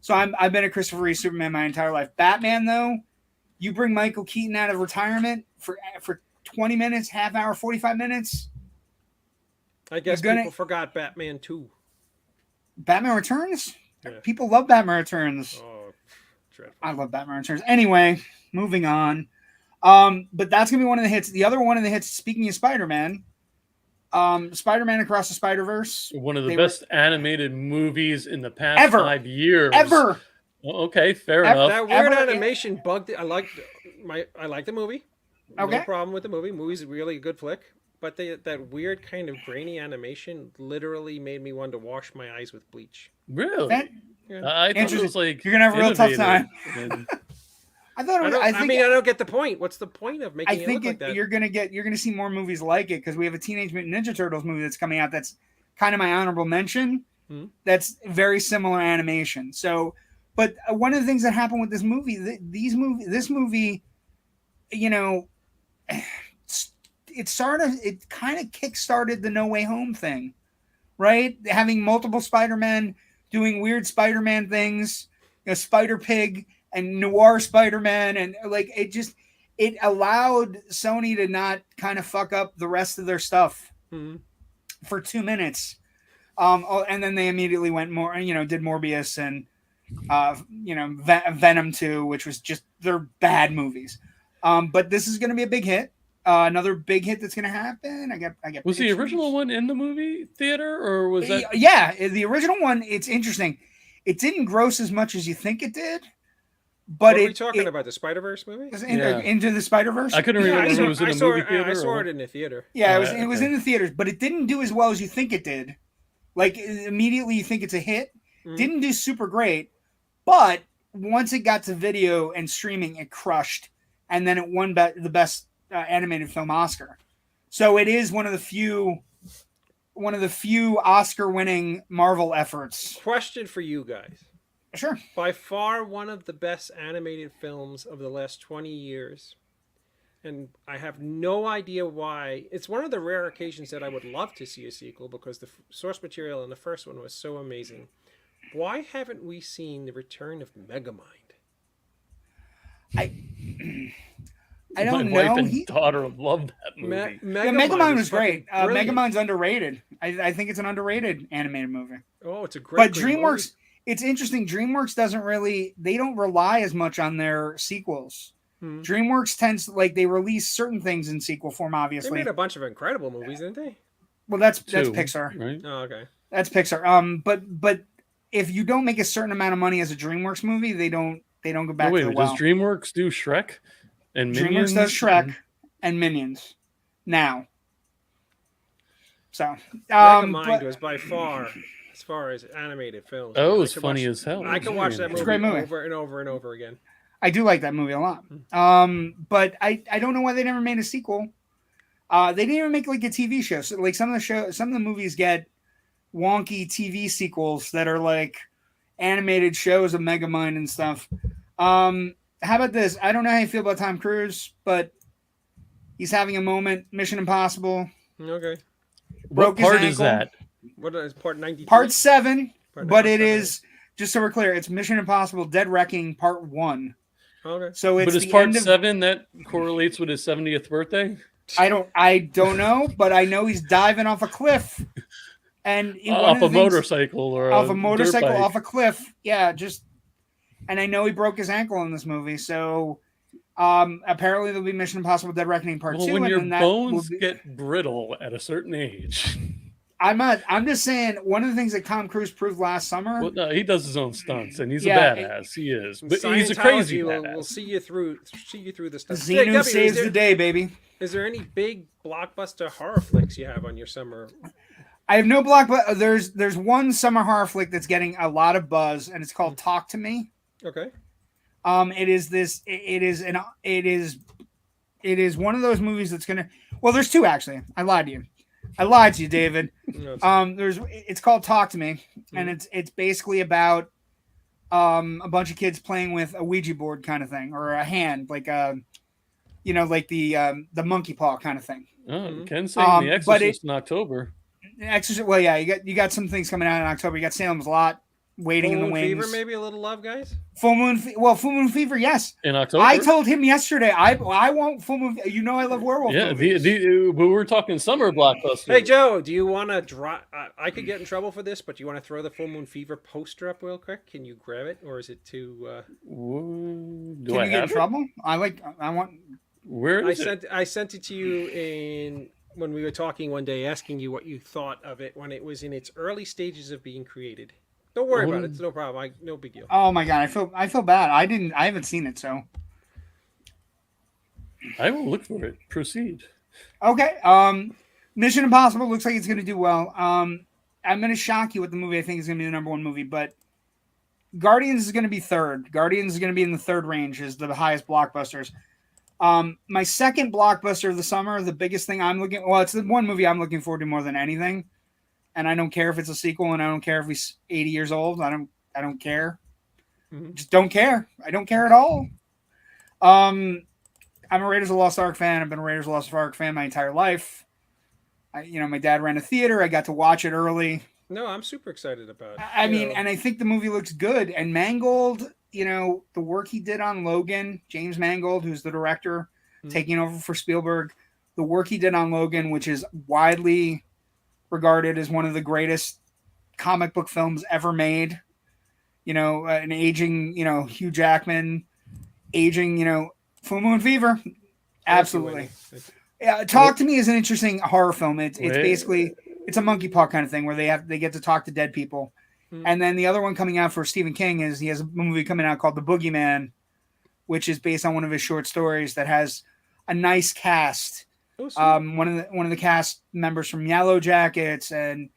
So I've been a Christopher Reeve Superman my entire life. Batman, though, you bring Michael Keaton out of retirement for 20 minutes, half hour, 45 minutes. I guess people forgot Batman 2. Batman Returns? Yeah. People love Batman Returns. Oh, dreadful. I love Batman Returns. Anyway, moving on. But that's going to be one of the hits. The other one of the hits, speaking of Spider-Man, Spider-Man Across the Spider-Verse. One of the best animated movies in the past 5 years. Ever. Okay, fair enough. That weird animation bugged it. I like the movie. Okay. No problem with the movie. Movie's really a good flick. But that weird kind of grainy animation literally made me want to wash my eyes with bleach. Really? Yeah. I thought it was like you're gonna have a real tough time. I don't get the point. What's the point of making it look like that? You're gonna see more movies like it because we have a Teenage Mutant Ninja Turtles movie that's coming out. That's kind of my honorable mention. That's very similar animation. So, but one of the things that happened with this movie, this movie, it kind of kick-started the No Way Home thing, right? Having multiple Spider-Man doing weird Spider-Man things, Spider-Pig and Noir Spider-Man, and like it allowed Sony to not kind of fuck up the rest of their stuff for 2 minutes. And then they immediately went did Morbius and Venom 2, which was just, they're bad movies. But this is going to be a big hit. Another big hit that's going to happen. I get. Was the original one in the movie theater, or was that? Yeah, the original one. It's interesting. It didn't gross as much as you think it did. But what are we talking about? The Spider-Verse movie? Into the Spider-Verse? I couldn't remember if it was in a movie theater. I saw it in the theater. Yeah, it was in the theaters, but it didn't do as well as you think it did. Like, immediately you think it's a hit. Didn't do super great, but once it got to video and streaming, it crushed. And then it won the best animated film Oscar. So it is one of the few Oscar-winning Marvel efforts. Question for you guys. Sure. By far one of the best animated films of the last 20 years. And I have no idea why. It's one of the rare occasions that I would love to see a sequel because the source material in the first one was so amazing. Why haven't we seen the return of Megamind? I don't know. My wife and daughter loved that movie. Megamind was great. Megamind's underrated. I think it's an underrated animated movie. Oh, it's a great. But DreamWorks, movie. It's interesting. DreamWorks they don't rely as much on their sequels. DreamWorks tends to, they release certain things in sequel form. Obviously, they made a bunch of incredible movies, didn't they? Well, that's Pixar, right? Oh, okay. That's Pixar. But if you don't make a certain amount of money as a DreamWorks movie, they don't go back to the well. Does DreamWorks do Shrek and Minions? DreamWorks does Shrek and Minions now. So Megamind was by far, as far as animated films. Oh, it was funny as hell. I can watch that movie, over and over and over again. I do like that movie a lot. But I don't know why they never made a sequel. They didn't even make a TV show. So, some of the movies get wonky TV sequels that are animated shows of Megamind and stuff. How about this? I don't know how you feel about Tom Cruise, but he's having a moment. Mission Impossible. Okay. What Broke his part is ankle. that? What is part 93? Part 7, Part but 97, it is, just so we're clear, it's Mission Impossible Dead Reckoning Part 1. Okay. So it's But is the part end of, 7 that correlates with his 70th birthday? I don't know, but I know he's diving off a cliff. And Off a motorcycle or off a dirt motorcycle, bike. off a cliff. Yeah, and I know he broke his ankle in this movie. So apparently there'll be Mission Impossible Dead Reckoning Part 2. When and your then that bones will be, get brittle at a certain age. I'm just saying, one of the things that Tom Cruise proved last summer. Well, no, he does his own stunts, and he's Yeah, a badass. He is, but he's a Scientology crazy will badass. see you through the stuff. Xenu JW, saves the day, baby. Is there any big blockbuster horror flicks you have on your summer? I have no block, but there's one summer horror flick that's getting a lot of buzz, and it's called Talk to Me. Okay. It is one of those movies that's gonna. Well, there's two actually. I lied to you, David. No, It's called Talk to Me, and it's basically about a bunch of kids playing with a Ouija board kind of thing, or a hand, like like the monkey paw kind of thing. Oh, Ken's saying The Exorcist in October. Exorcist. Well, yeah, you got some things coming out in October. You got Salem's Lot, Waiting in the Full Moon Wings. Fever, maybe a little love, guys. Full Moon Fever, yes. In October. I told him yesterday. I want Full Moon. You know, I love werewolf Yeah, movies. but we're talking summer blockbuster. Hey Joe, do you want to draw? I could get in trouble for this, but do you want to throw the Full Moon Fever poster up real quick? Can you grab it, or is it too? Do Can I you get in have it? trouble? I want. Where is it? I sent it to you when we were talking one day, asking you what you thought of it when it was in its early stages of being created. Don't worry about it; it's no problem. No big deal. Oh my god, I feel bad. I haven't seen it, so I will look for it. Proceed. okay. Mission Impossible looks like it's going to do well. I'm going to shock you with the movie I think is going to be the number one movie, but Guardians is going to be third. Guardians is going to be in the third range as the highest blockbusters. My second blockbuster of the summer, the biggest thing it's the one movie I'm looking forward to more than anything. And I don't care if it's a sequel, and I don't care if he's 80 years old. I don't care. Mm-hmm. Just don't care. I don't care at all. I'm a Raiders of the Lost Ark fan. I've been a Raiders of the Lost Ark fan my entire life. My dad ran a theater. I got to watch it early. No, I'm super excited about it. I mean, and I think the movie looks good. And Mangold, the work he did on Logan, James Mangold, who's the director, taking over for Spielberg, the work he did on Logan, which is widely regarded as one of the greatest comic book films ever made. An aging, Hugh Jackman, aging, Full Moon Fever. Absolutely. Yeah, Talk to Me is an interesting horror film. It's basically it's a monkey paw kind of thing where they get to talk to dead people. And then the other one coming out for Stephen King is he has a movie coming out called The Boogeyman, which is based on one of his short stories that has a nice cast. One of the cast members from Yellow Jackets, and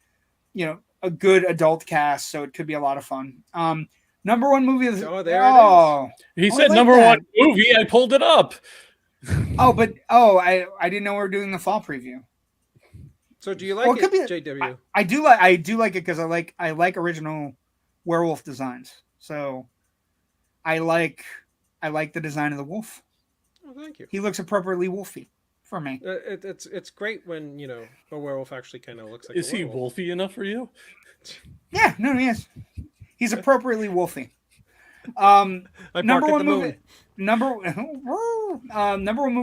a good adult cast, so it could be a lot of fun. Number one movie of the He said number one movie. I pulled it up. I didn't know we were doing the fall preview. So do you like it, JW? I do like it because I like original werewolf designs. So I like the design of the wolf. Oh, thank you. He looks appropriately wolfy for me. It's great when a werewolf actually kind of looks like. Is he wolfy enough for you? Yeah, no, he is. He's appropriately wolfy. Number one movie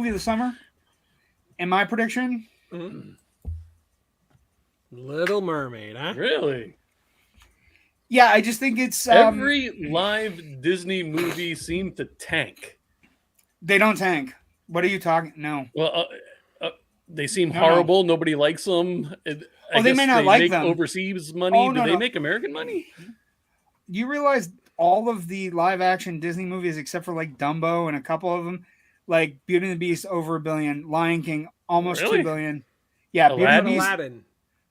of the summer. In my prediction, Little Mermaid, huh? Really? Yeah, I just think it's every live Disney movie seemed to tank. They don't tank. What are you talking? No. Well, they seem horrible. No. Nobody likes them. They may not like them. Overseas money. Do they make American money? You realize all of the live action Disney movies, except for like Dumbo and a couple of them, like Beauty and the Beast, over $1 billion. Lion King, almost $2 billion. Yeah,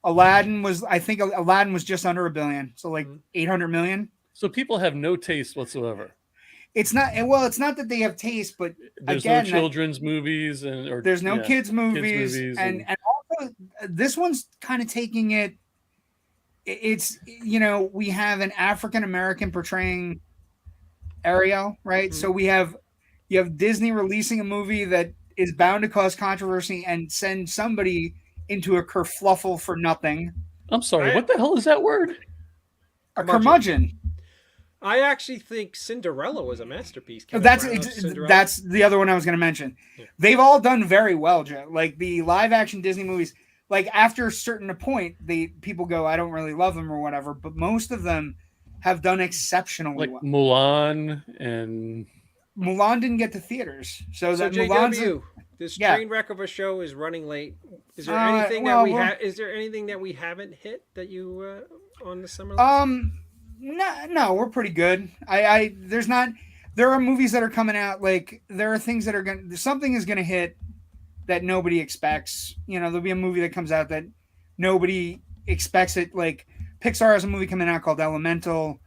Aladdin was just under $1 billion, so like 800 million. So people have no taste whatsoever. It's not that they have taste, but there's no children's movies there's no kids movies, and also this one's kind of taking it it's, you know, we have an African American portraying Ariel, right? Mhm. So you have Disney releasing a movie that is bound to cause controversy and send somebody into a kerfluffle for nothing. I'm sorry. I What the hell is that word? A curmudgeon. curmudgeon. I actually think Cinderella was a masterpiece. Kenneth That's Branagh's Cinderella. that's the other one I was going to mention. Yeah. They've all done very well, Joe. Like the live action Disney movies, like after a certain point, people go, I don't really love them or whatever, but most of them have done exceptionally Like well. Mulan and Mulan didn't get to theaters, so So that Mulan's JW, this yeah. train wreck of a show is running late. Is there Uh, anything well, that we we're- have? Is there anything that we haven't hit that you on the summer? No, we're pretty good. There's not. There are movies that are coming out. Like there are things that are going. Something is going to hit that nobody expects. You know, there'll be a movie that comes out that nobody expects it. Like Pixar has a movie coming out called Elemental.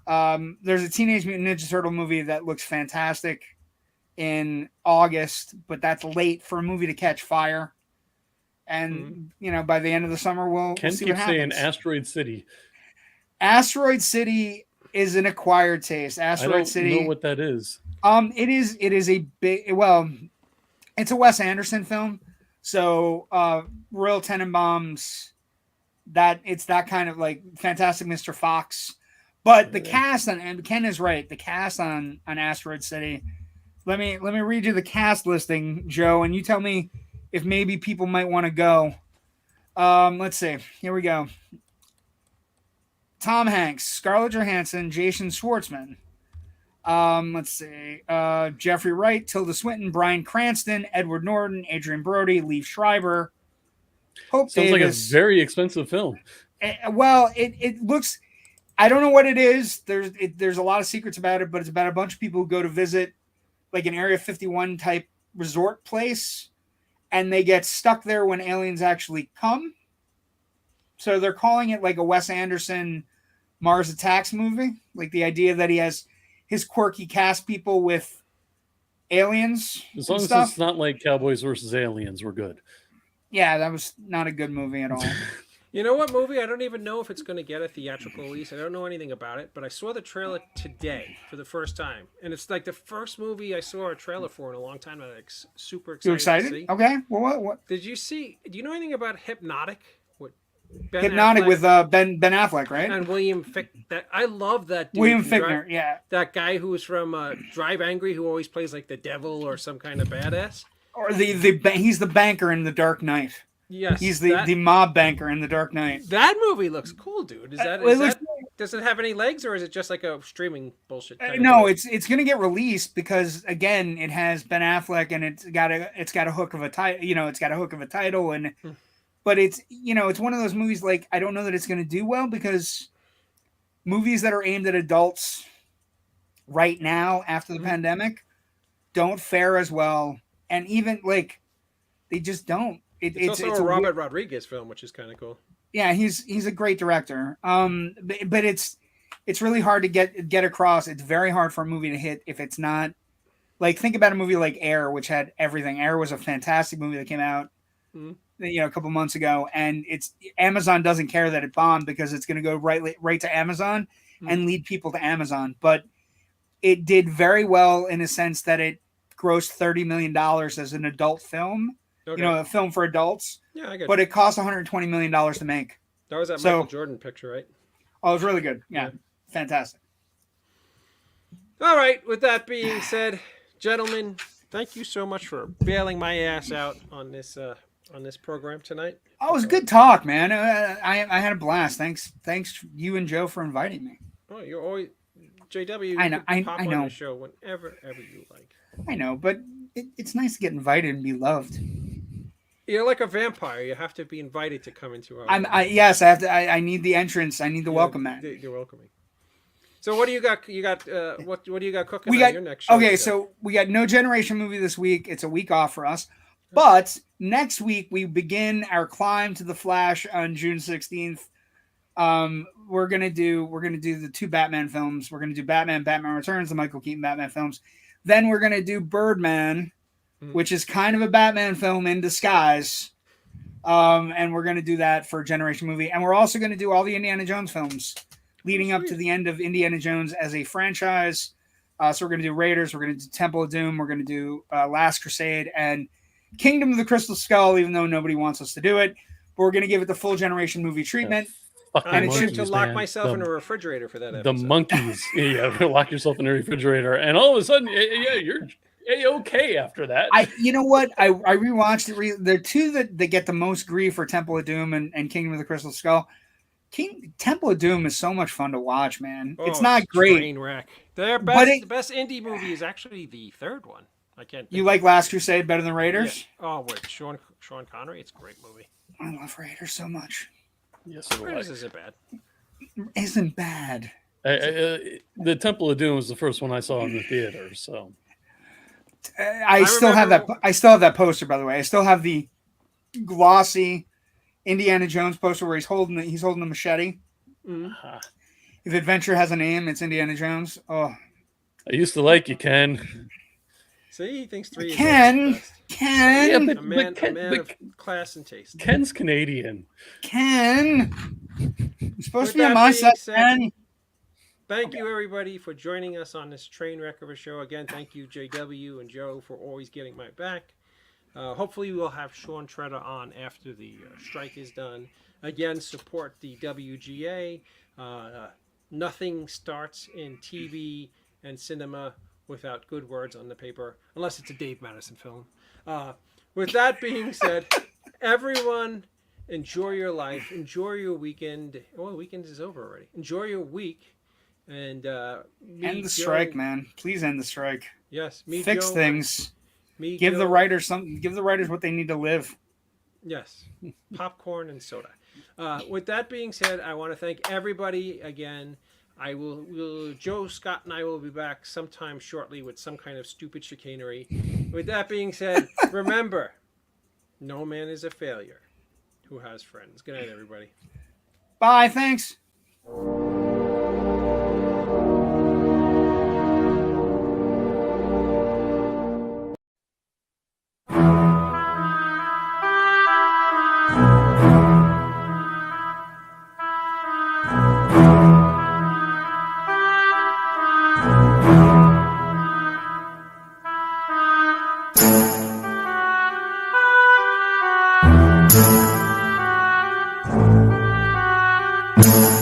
There's a Teenage Mutant Ninja Turtle movie that looks fantastic in August, but that's late for a movie to catch fire. And you know, by the end of the summer, we'll Ken see what keeps saying happens. Asteroid City. Asteroid City is an acquired taste. I Asteroid don't City. know what that is. It is a big. Well, it's a Wes Anderson film. So, Royal Tenenbaums. It's that kind of like Fantastic Mr. Fox. But the cast and Ken is right. The cast on Asteroid City. Let me read you the cast listing, Joe, and you tell me if maybe people might want to go. Let's see. Here we go. Tom Hanks, Scarlett Johansson, Jason Schwartzman. Let's see. Jeffrey Wright, Tilda Swinton, Bryan Cranston, Edward Norton, Adrian Brody, Liev Schreiber. Hope Sounds Davis. like a very expensive film. Well, it looks. I don't know what it is. There's a lot of secrets about it, but it's about a bunch of people who go to visit like an Area 51 type resort place, and they get stuck there when aliens actually come. So they're calling it like a Wes Anderson Mars Attacks movie. Like the idea that he has his quirky cast people with aliens. As long as stuff. it's not like Cowboys versus Aliens, we're good. Yeah, that was not a good movie at all. You know what movie? I don't even know if it's going to get a theatrical release. I don't know anything about it, but I saw the trailer today for the first time, and it's like the first movie I saw a trailer for in a long time. I'm like, super excited. You excited? To see. Okay. Well, what? Did you see? Do you know anything about Hypnotic? What? Ben Hypnotic Affleck with Ben Affleck, right? and William Fick. That I love that dude. William from Fickner, yeah. That guy who was from Drive Angry, who always plays like the devil or some kind of badass. Or he's the banker in The Dark Knight. Yes, He's the mob banker in The Dark Knight. That movie looks cool, dude. Does it have any legs, or is it just like a streaming bullshit? No, it's going to get released because again, it has Ben Affleck and it's got a hook of a title. You know, it's got a hook of a title, and but it's it's one of those movies like I don't know that it's going to do well because movies that are aimed at adults right now after the pandemic don't fare as well, and even like they just don't. It's also a Robert Rodriguez film, which is kind of cool. Yeah, he's a great director. But it's really hard to get across. It's very hard for a movie to hit if it's not like think about a movie like Air, which had everything. Air was a fantastic movie that came out, a couple months ago, and Amazon doesn't care that it bombed because it's going to go right to Amazon and lead people to Amazon. But it did very well in a sense that it grossed $30 million as an adult film. Okay. A film for adults. Yeah, I get it. But it cost $120 million to make. That was that Michael Jordan picture, right? Oh, it was really good. Yeah. Fantastic. All right. With that being said, gentlemen, thank you so much for bailing my ass out on this program tonight. Oh, it was good talk, man. I had a blast. Thanks you and Joe for inviting me. Oh, you're always JW. I know. I know. On the show whenever you like. I know, but it's nice to get invited and be loved. You're like a vampire. You have to be invited to come into our. Yes, I have to. I need the entrance. I need the welcome mat. You're welcoming. So what do you got? You got what do you got cooking on your next show? Okay, so we got No Generation movie this week. It's a week off for us, but next week we begin our climb to the Flash on June 16th. We're gonna do the two Batman films. We're gonna do Batman Returns, the Michael Keaton Batman films. Then we're gonna do Birdman, which is kind of a Batman film in disguise. And we're going to do that for Generation Movie. And we're also going to do all the Indiana Jones films leading up to the end of Indiana Jones as a franchise. So we're going to do Raiders, we're going to do Temple of Doom, we're going to do Last Crusade, and Kingdom of the Crystal Skull, even though nobody wants us to do it. But we're going to give it the full Generation Movie treatment. I'm it going should- to lock myself in a refrigerator for that The episode. monkeys. Yeah, lock yourself in the refrigerator, and all of a sudden, yeah, you're A-okay after that. You know what? I rewatched it. The two that get the most grief are Temple of Doom and Kingdom of the Crystal Skull. Temple of Doom is so much fun to watch, man. Oh, it's not great. Train wreck. The best indie movie is actually the third one. I can't. You like Last Crusade better than Raiders? Yeah. Oh wait, Sean Connery. It's a great movie. I love Raiders so much. Yes, Raiders isn't bad. Isn't bad. The Temple of Doom was the first one I saw in the theater, so I still have that. I still have that poster, by the way. I still have the glossy Indiana Jones poster where he's holding the machete. Mm-hmm. If adventure has a name, it's Indiana Jones. Oh, I used to like you, Ken. See, he thinks 3 is Ken. Yeah, a man of class and taste. Ken's Canadian. Ken. You're supposed to be With on that my being side, said, Ken. Thank you, everybody, for joining us on this train wreck of a show. Again, thank you, JW and Joe, for always getting my back. Hopefully, we'll have Sean Treader on after the strike is done. Again, support the WGA. Nothing starts in TV and cinema without good words on the paper, unless it's a Dave Madison film. With that being said, everyone, enjoy your life. Enjoy your weekend. Well, the weekend is over already. Enjoy your week. And end the strike, man. Please end the strike. Yes. Fix Joe, things. Give the writers something. Give the writers what they need to live. Yes. Popcorn and soda. With that being said, I want to thank everybody again. Joe, Scott, and I will be back sometime shortly with some kind of stupid chicanery. With that being said, remember, no man is a failure who has friends. Good night, everybody. Bye. Thanks. You